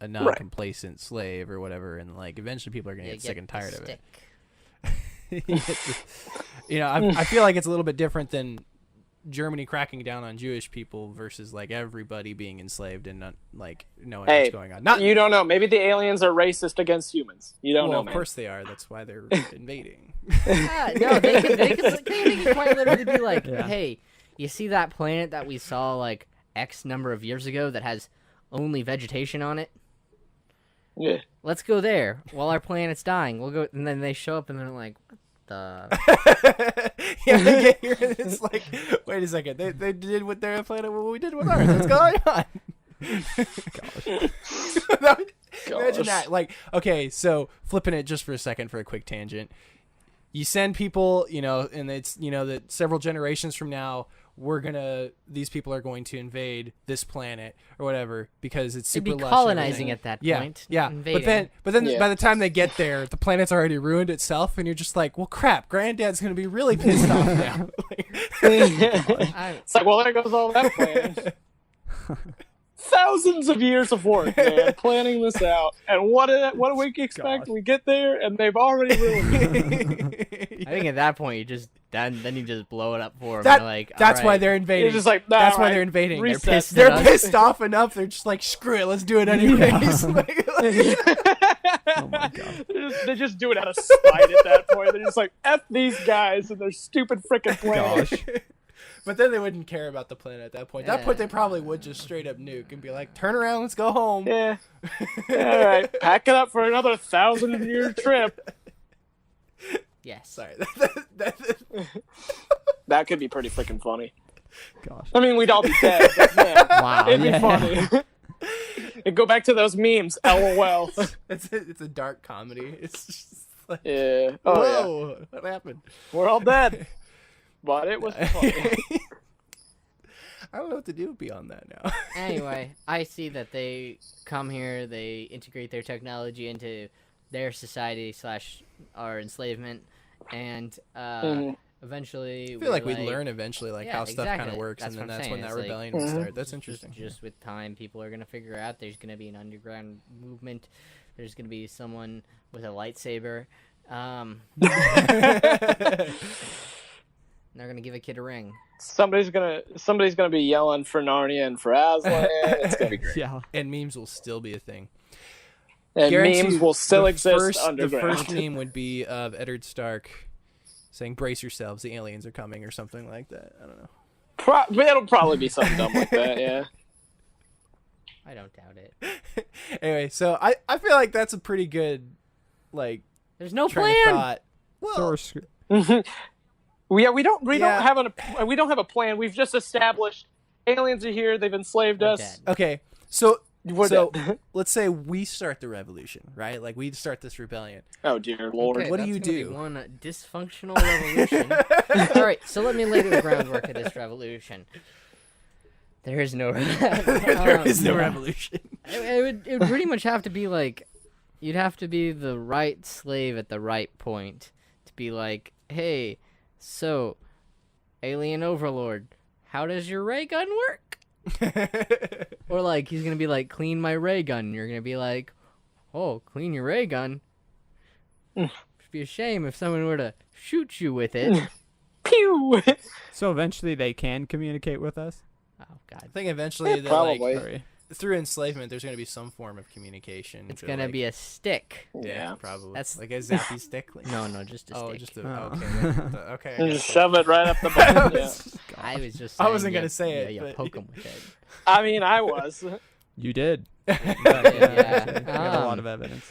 a non-complacent slave or whatever, and like eventually people are gonna get sick and tired of it. You know, I feel like it's a little bit different than Germany cracking down on Jewish people versus like everybody being enslaved and not like knowing
Hey,
what's going on. Not
you don't know. Maybe the aliens are racist against humans. You don't
well,
know,
of
man.
course they are. That's why they're invading.
Yeah, no, they could quite literally be like, hey, you see that planet that we saw like X number of years ago that has only vegetation on it?
Yeah.
Let's go there while our planet's dying. We'll go, and then they show up and they're like, what the?
Yeah, they get here and it's like, wait a second, they did with their planet what we did with ours. What's going on? Imagine that. Like, okay, so flipping it just for a second for a quick tangent. You send people, you know, and it's, you know, that several generations from now, these people are going to invade this planet or whatever because it's
They'd
super
be
lush.
colonizing at that
Yeah,
point.
yeah.
Invading.
But then
Yeah.
by the time they get there, the planet's already ruined itself, and you're just like, well, crap, Granddad's gonna be really pissed off now.
It's like, well, there goes all that planning. Thousands of years of work, man, planning this out. And what do we expect?
God.
We get there, and they've already ruined it.
I think at that point you just then you just blow it up for them.
That-
like,
that's
all
why
right.
they're invading.
You're just like, nah,
that's why
alright,
they're invading.
reset.
They're pissed
They're
at us.
pissed off enough. They're just like, screw it, let's do it anyways.
Oh my god.
They just do it out of spite at that point. They're just like, F these guys and their stupid freaking planet.
Gosh.
But then they wouldn't care about the planet at that point. At that point, they probably would just straight up nuke and be like, turn around, let's go home.
Yeah. All right, pack it up for another 1,000-year trip.
Yes.
Sorry.
That could be pretty freaking funny.
Gosh.
I mean, we'd all be dead, but yeah,
Wow.
it'd be
yeah.
funny. And go back to those memes, LOL.
It's a dark comedy. It's just like,
Yeah. Oh, yeah.
whoa, what happened?
We're all dead. But it was funny.
I don't know what to do beyond that now.
Anyway, I see that they come here, they integrate their technology into their society / our enslavement, and eventually
I feel like we'd learn eventually like
Yeah,
how stuff kind of
exactly.
works,
That's
and then
what I'm
that's when
saying.
that
It's like-
rebellion would start. That's interesting.
Just with time, people are gonna figure out there's gonna be an underground movement. There's gonna be someone with a lightsaber. They're gonna give a kid a ring.
Somebody's gonna be yelling for Narnia and for Aslan. It's gonna be great.
Yeah.
And memes will still be a thing.
And
Guarantee
memes will still
the
exist
first,
underground.
The first meme would be of Eddard Stark saying, "Brace yourselves, the aliens are coming," or something like that. I don't know.
It'll probably be something dumb like that. Yeah.
I don't doubt it.
Anyway, so I feel like that's a pretty good like
There's no
train
plan.
of thought. Well,
Source.
We don't
Yeah.
have a plan. We've just established aliens are here. They've enslaved
We're
us.
dead.
okay, so
We're
so
dead.
let's say we start the revolution, right? Like we start this rebellion.
Oh dear lord.
What do
that's
you
gonna be
do?
One dysfunctional revolution. All right, so let me lay the groundwork of this revolution. There is no.
There is no revolution.
It would pretty much have to be like, you'd have to be the right slave at the right point to be like, hey, so, alien overlord, how does your ray gun work? Or like, he's gonna be like, clean my ray gun. You're gonna be like, oh, clean your ray gun. It'd be a shame if someone were to shoot you with it.
Pew.
So eventually they can communicate with us.
Oh God.
I think eventually,
probably.
Sorry.
through enslavement, there's going to be some form of communication.
It's gonna be a stick.
Yeah,
Yeah.
probably.
That's-
like a zappy stick.
No, just a stick.
Oh, just a,
Oh.
okay. Okay. I
And
guess
just
so.
shove it right up the butt. Yeah.
I was just.
I
Saying,
wasn't gonna
you-
say
yeah,
it,
You
but-
poke him with it.
I mean, I was.
You did.
Yeah.
Actually, we have a lot
Um,
of evidence.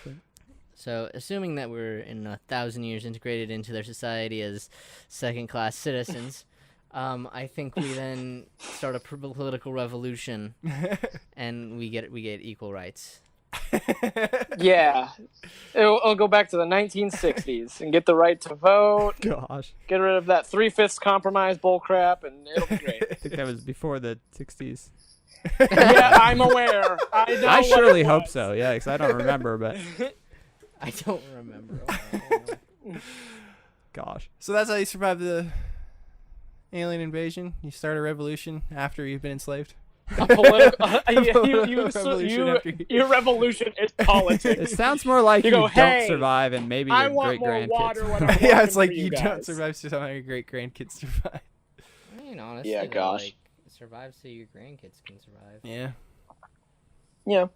So, assuming that we're in 1,000 years integrated into their society as second-class citizens, I think we then start a political revolution, and we get equal rights.
Yeah. It'll go back to the 1960s and get the right to vote,
Gosh,
get rid of that 3/5 compromise bullcrap, and it'll be great.
I think that was before the 60s.
Yeah, I'm aware. I know.
I
what
surely
it
hope
was.
so. Yeah, because I don't remember. But
I don't remember.
gosh,
So that's how you survive the alien invasion. You start a revolution after you've been enslaved.
A political.
Revolution after you-
Your revolution is
it
politics.
sounds more like
You
you,
go,
don't
"Hey,
survive, and maybe
I
your
want
great
more
grandkids.
water when I'm
Yeah,
working
it's like
for
you don't
guys.
survive, so somehow your great grandkids survive.
I mean, honestly,
Yeah,
though,
gosh.
like, survive so your grandkids can survive.
Yeah.
Yeah.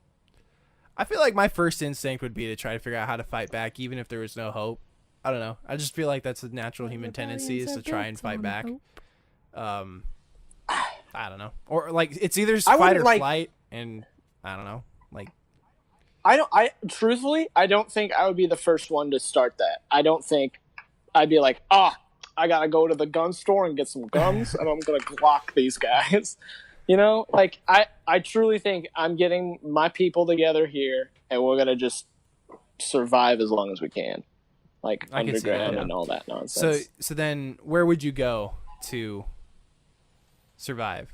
I feel like my first instinct would be to try to figure out how to fight back, even if there was no hope. I don't know. I just feel like that's a natural human tendency is to try and fight back. I don't know. Or like it's either
I
fight
wouldn't
or
like-
flight, and I don't know. Like
I truthfully, I don't think I would be the first one to start that. I don't think I'd be like, I gotta go to the gun store and get some guns, and I'm gonna Glock these guys. You know, like I truly think I'm getting my people together here, and we're gonna just survive as long as we can, like
I can see that,
underground
yeah.
and all that nonsense.
so then where would you go to survive?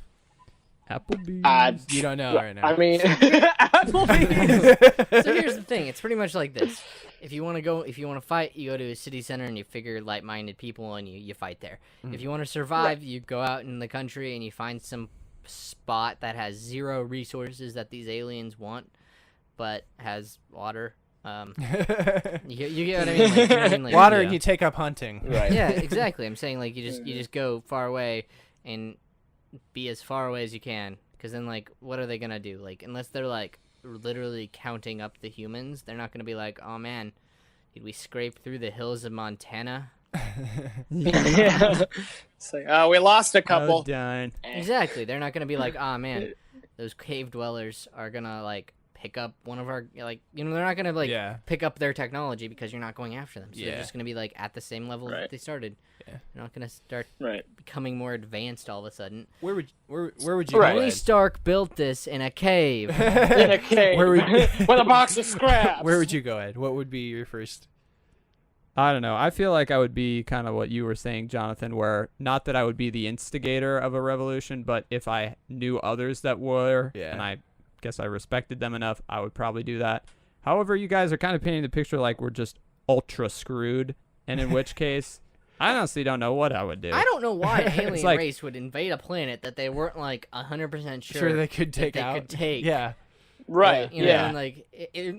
Applebee's.
You don't know right now.
I mean, Applebee's.
So here's the thing: it's pretty much like this. If you want to fight, you go to a city center and you figure like-minded people and you fight there. If you want to survive, you go out in the country and you find some spot that has zero resources that these aliens want, but has water. You get what I mean? Like, you know what I mean? Like,
Water,
yeah.
and you take up hunting.
Right.
Yeah, exactly. I'm saying like you just go far away and be as far away as you can, because then like what are they gonna do? Like unless they're like literally counting up the humans, they're not gonna be like, oh man, did we scrape through the hills of Montana?
Yeah. It's like, we lost a
Oh,
couple.
done.
Exactly. They're not gonna be like, oh man, those cave dwellers are gonna like pick up one of our like they're not gonna like
Yeah.
pick up their technology because you're not going after them. So
Yeah.
they're just gonna be like at the same level
Right.
that they started.
Yeah.
They're not gonna start
Right.
becoming more advanced all of a sudden.
Where would you
Right.
go?
Tony
Ed?
Stark built this in a cave.
In a cave
Where would-
with a box of scraps.
Where would you go, Ed? What would be your first?
I don't know. I feel like I would be kind of what you were saying, Jonathan, where not that I would be the instigator of a revolution, but if I knew others that were,
Yeah.
and I guess I respected them enough, I would probably do that. However, you guys are kind of painting the picture like we're just ultra screwed, and in which case, I honestly don't know what I would do.
I don't know why an alien
like-
race would invade a planet that they weren't like 100% sure,
Sure, they could take
they
out.
could take.
Yeah.
Right.
You know,
Yeah.
and like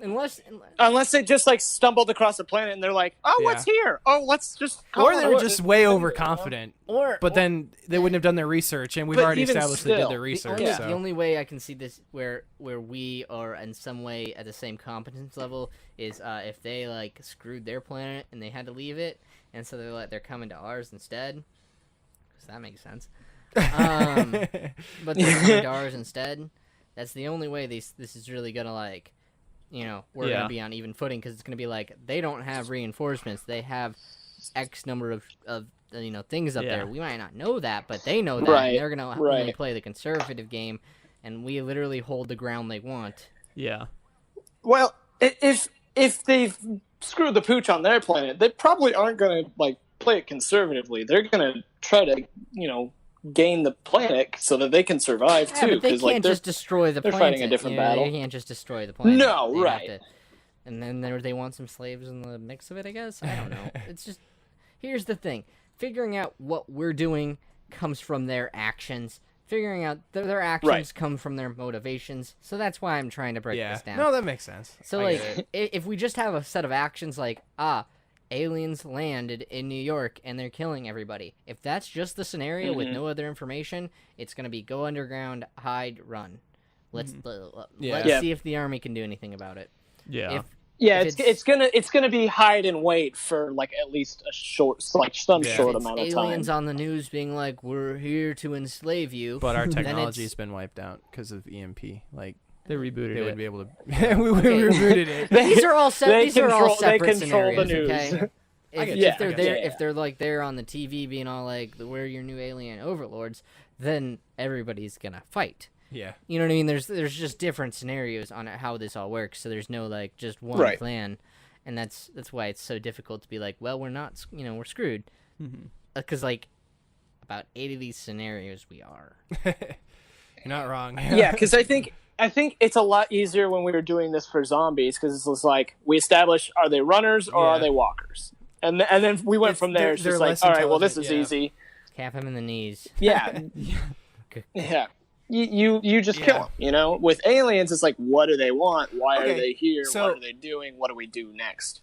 unless
Unless they just like stumbled across the planet and they're like, "Oh, what's here? Oh, let's just."
Or
call
they
it
were
a-
just way overconfident.
or
But then they wouldn't have done their research, and we've
But
already
even
established they did
still,
their
the
research.
only,
so.
the only way I can see this where we are in some way at the same competence level is if they like screwed their planet and they had to leave it, and so they're coming to ours instead. Because that makes sense. But they're coming to ours instead. That's the only way this is really gonna like, we're
Yeah.
gonna be on even footing, because it's gonna be like they don't have reinforcements. They have X number of things up
Yeah.
there. We might not know that, but they know that.
Right,
And they're gonna
right.
only play the conservative game, and we literally hold the ground they want.
Yeah.
Well, if they've screwed the pooch on their planet, they probably aren't going to like play it conservatively. They're going to try to gain the planet so that they can survive
Yeah,
too.
but they
'cause,
can't
like, they're-
just destroy the
they're
planet.
fighting a different
You know,
battle.
They can't just destroy the planet.
No,
They have
right.
to- and then they want some slaves in the mix of it, I guess. I don't know. It's just, here's the thing: figuring out what we're doing comes from their actions. Figuring out their actions
Right.
come from their motivations. So that's why I'm trying to break
Yeah.
this down.
No, that makes sense.
So
I
like,
get it.
if we just have a set of actions like, aliens landed in New York and they're killing everybody. If that's just the scenario with no other information, it's going to be go underground, hide, run. Let's see if the army can do anything about it.
Yeah.
If
it's gonna be hide and wait for like at least a short short amount of time.
Aliens on the news being like, "We're here to enslave you,"
But our technology's been wiped out because of EMP. Like
they rebooted
they
it.
would be able to. We rebooted it.
These are all separate
they control
scenarios.
the news.
Okay.
get
If they're
you.
there,
Yeah.
if they're like there on the TV being all like, "We're your new alien overlords," then everybody's gonna fight.
Yeah.
You know what I mean? There's just different scenarios on how this all works, so there's no like just one
Right.
plan, and that's why it's so difficult to be like, well, we're not, we're screwed, because like about 8 of these scenarios we are.
You're not wrong.
Yeah, because I think it's a lot easier when we were doing this for zombies because it's like we establish are they runners or are they walkers, and then we went from there. It's
they're
just like,
less
all right, well, this is
intelligent,
easy.
Cap him in the knees.
Yeah, yeah. You just kill them. With aliens, it's like, what do they want? Why are they here?
So-
what are they doing? What do we do next?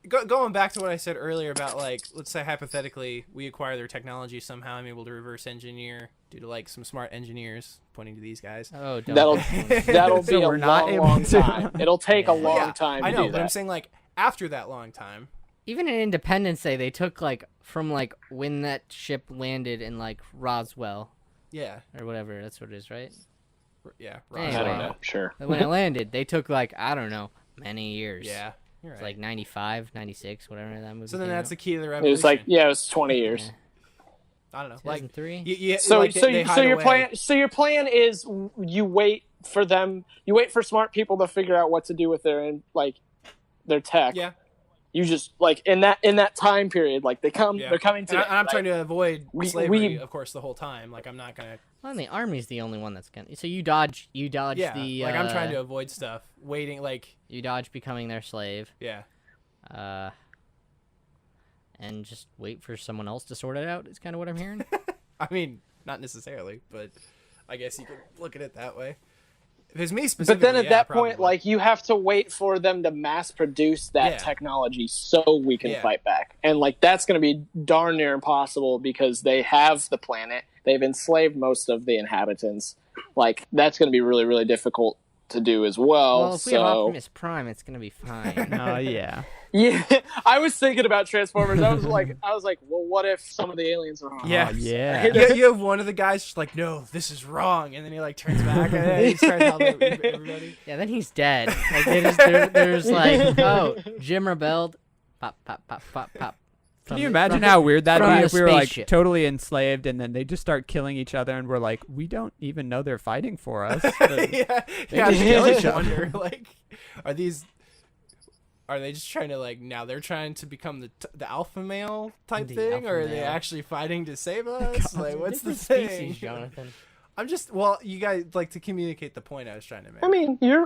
Going back to what I said earlier about, like, let's say hypothetically we acquire their technology somehow. I'm able to reverse engineer due to like some smart engineers, pointing to these guys.
Oh, don't
That'll
So
be
we're
a
not
long,
able
long
to-
time. It'll take a
Yeah.
long time to
I know,
do
but I'm
that.
saying like after that long time.
Even in Independence Day, they took like from like when that ship landed in like Roswell
Yeah.
or whatever. That's what it is, right?
Yeah.
Anyway.
I don't know. Sure.
When it landed, they took like I don't know many years.
Yeah. You're
It's
right.
like 95, 96, whatever that movie.
So then
came
that's
out.
the key to the
It
revolution.
was like, it was 20 years.
I don't know. Like
2003.
So
like they hide
your
away.
your plan is you wait for smart people to figure out what to do with their tech.
Yeah.
You just like in that time period, like they're coming to.
And I'm trying to avoid
We-
slavery, of course, the whole time. Like I'm not gonna.
Well, and the army's the only one that's gonna. So you dodge
Yeah.
the.
Like I'm trying to avoid stuff. Waiting. Like
You dodge becoming their slave.
yeah.
And just wait for someone else to sort it out. Is kind of what I'm hearing.
I mean, not necessarily, but I guess you could look at it that way. If it's me specifically,
But then at that point,
probably.
like you have to wait for them to mass produce that
Yeah.
technology so we can
Yeah.
fight back, and like that's going to be darn near impossible because they have the planet, they've enslaved most of the inhabitants. Like that's going to be really, really difficult to do as well.
Well, if we have
so
Optimus Prime, it's gonna be fine.
Oh yeah.
yeah, I was thinking about Transformers. I was like, well, what if some of the aliens are wrong?
yeah,
Oh, yeah.
you have one of the guys just like, no, this is wrong, and then he like turns back and then he starts telling everybody.
Yeah, then he's dead. Like there's like, oh, Jim rebelled. Pop, pop, pop, pop, pop.
Can you imagine how weird that'd
from
be
the
if we were like
spaceship.
totally enslaved and then they just start killing each other and we're like, we don't even know they're fighting for us.
yeah, yeah.
just kill each
I
other.
wonder, like, are they just trying to like now they're trying to become the alpha male type
The
thing,
alpha
or are they
male.
actually fighting to save us? Like, what's the
Different
thing?
species, Jonathan?
I'm just you guys like to communicate the point I was trying to make.
I mean, he's
Yeah,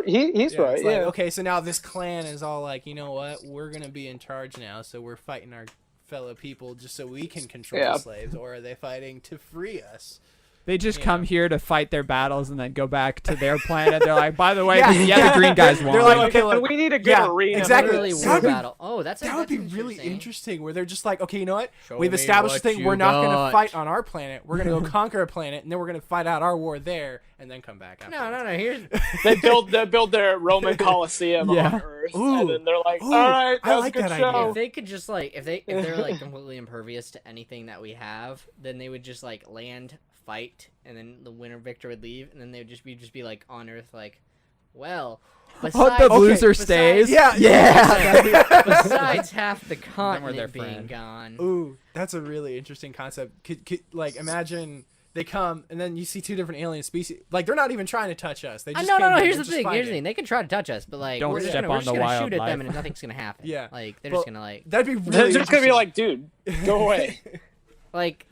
right.
it's like,
Yeah.
okay, so now this clan is all like, you know what? We're gonna be in charge now, so we're fighting our fellow people just so we can control
Yeah.
the slaves, or are they fighting to free us?
They just
Yeah.
come here to fight their battles and then go back to their planet. They're like, by the way,
Yeah.
the green guys won.
They're like, okay,
But
look,
we need a good
yeah,
arena.
exactly.
Really
That
war
would be-
battle. Oh, that's
That would be
that's
really
interesting.
interesting, where they're just like, okay, you know what?
Show
We've
me
established
what
the thing.
you
We're not going to
got.
fight on our planet. We're going to go conquer a planet, and then we're going to fight out our war there, and then come back.
No, no, no. Here's
They build their Roman Colosseum
Yeah.
on Earth,
Ooh.
and then they're like,
Ooh,
all right,
I
that was
like
a good
that
show.
idea.
if they could just like if they're like completely impervious to anything that we have, then they would just like land, fight, and then the winner victor would leave, and then they would just be like on Earth, like, well, besides,
the loser
besides-
stays.
Yeah,
yeah.
besides half the
their
continent being
friend.
gone.
Ooh, that's a really interesting concept. Could like imagine they come and then you see two different alien species. Like they're not even trying to touch us. They just
No,
came here,
here's
they're
the
just
thing. Here's the
fighting.
thing. They can try to touch us, but like
Don't
we're just
step
gonna
on the
shoot at them,
wildlife.
and nothing's gonna happen.
Yeah.
like they're
Well,
just gonna like
That'd be really.
They're just gonna be
interesting.
like, dude, go away.
like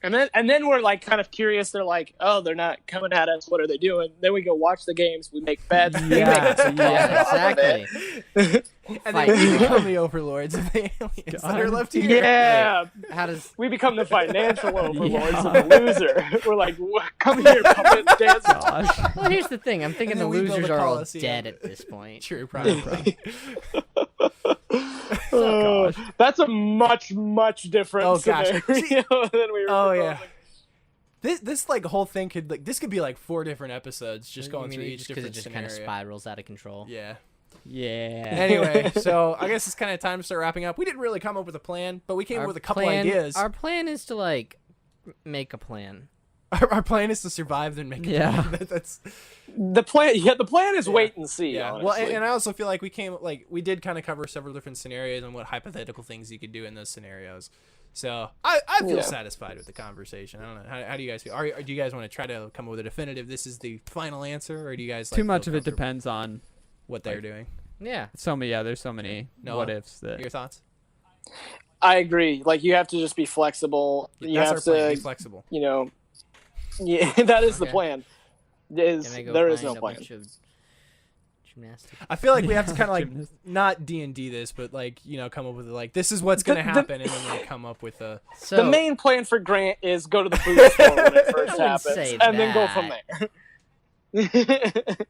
And then we're like kind of curious. They're like, oh, they're not coming at us. What are they doing? Then we go watch the games. We make bets. We
Yeah.
make
yeah,
exactly.
exactly.
and
Fight.
then we become the overlords of the aliens that are left here.
Yeah,
How does
we become the financial overlords
Yeah.
of the loser. We're like, come here, puppet dance.
Gosh.
well? Here's the thing. I'm thinking
And
the
then we build
losers
a
are all
Colosseum.
dead at this point.
True, probably.
Oh Oh, that's a much different
Oh, gosh.
scenario than we were.
Oh
proposing.
yeah. This like whole thing could this could be like 4 different episodes just going through each
because it
different
just
scenario.
kind of spirals out of control.
Yeah.
Yeah.
Anyway, so I guess it's kind of time to start wrapping up. We didn't really come up with a plan, but we came up with a couple ideas.
Our plan is to like make a plan.
Our plan is to survive, then make.
Yeah.
That's
The plan. Yeah, the plan is
Yeah.
wait and see.
yeah.
Honestly.
Well, and I also feel like we did kind of cover several different scenarios and what hypothetical things you could do in those scenarios. So I feel
Yeah.
satisfied with the conversation. I don't know. How do you guys feel? Do you guys want to try to come up with a definitive? This is the final answer, or do you guys like,
Too much
feel
of it
comfortable
depends on
what they're doing?
Yeah.
there's so many
Noah,
what ifs that
Your thoughts?
I agree. Like you have to just be flexible. You
That's
have
our plan. Be
to,
flexible.
you know. Yeah, that is the
Okay.
plan.
Gonna go
There is
find
no
a
plan.
bunch of gymnastics.
I feel like we have to kind of like
Gymnast.
not D&D this, but like come up with like this is what's gonna happen, and then like come up with a.
So
The main plan for Grant is go to the food store when it first
wouldn't
happens,
say
and then go from
that.
there.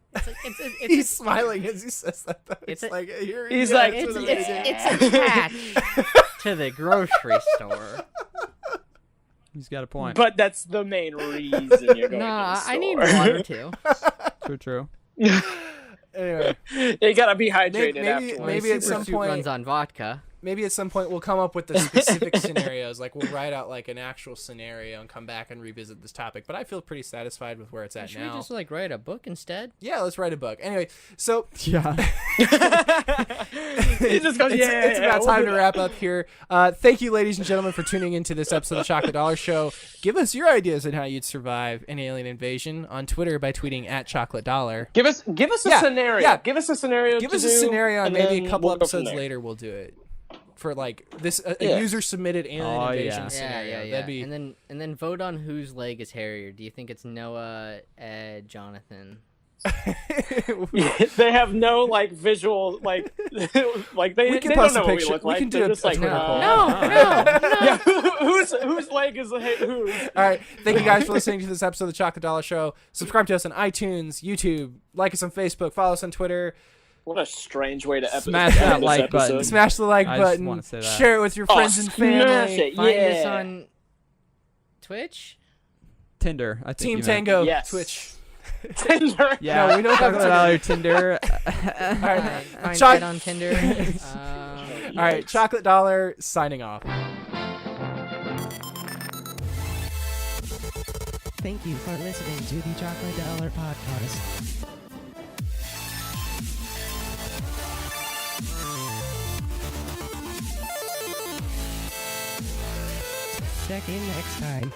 He's smiling as he says that. Though.
It's
It's
a-
like here
He's
you go,
like,
that's
it's
what
it's,
it is.
it's attached to the grocery store.
he's got a point.
But that's the main reason you're going
No,
to the
I need
store.
water too.
True.
Anyway,
You gotta be hydrated
Maybe-
afterwards.
maybe
My
at
super
some
suit
point-
runs on vodka.
maybe at some point we'll come up with the specific scenarios. Like we'll write out like an actual scenario and come back and revisit this topic. But I feel pretty satisfied with where it's at
Should we
now.
just like write a book instead?
Yeah, let's write a book. Anyway, so
Yeah.
He just goes,
it's about
we'll
time
do
to
that.
wrap up here. Thank you, ladies and gentlemen, for tuning into this episode of the Chocolate Dollar Show. Give us your ideas on how you'd survive an alien invasion on Twitter by tweeting @ChocolateDollar.
Give us a
Yeah,
scenario.
yeah.
Give us a scenario.
Give
to
us a
do,
scenario, and maybe
then
a couple
we'll go from
episodes
there.
later we'll do it for like this a
Yeah.
user submitted alien
Oh,
invasion
yeah.
scenario. That'd be
And then vote on whose leg is hairier. Do you think it's Noah, Ed, Jonathan?
They have no like visual like like they
We can
they
post
don't
a
know
picture.
what we look
We
like.
can do
They're
a
just like
Twitter poll.
No.
yeah. Whose leg is whose?
All right. Thank you guys for listening to this episode of the Chocolate Dollar Show. Subscribe to us on iTunes, YouTube, like us on Facebook, follow us on Twitter,
What a strange way to
Smash that like button.
smash the like
I just
button,
wanna say that.
share it with your friends and
smash
family.
it.
Find us
Yeah.
on Twitch.
Tinder. I think
Team
you meant.
Tango,
Yes.
Twitch.
Tinder.
Yeah.
No, we don't have
Chocolate Dollar Tinder.
All right.
Find
Choc-
Ed on Tinder.
All right. Chocolate Dollar signing off.
Thank you for listening to the Chocolate Dollar Podcast. Check in next time.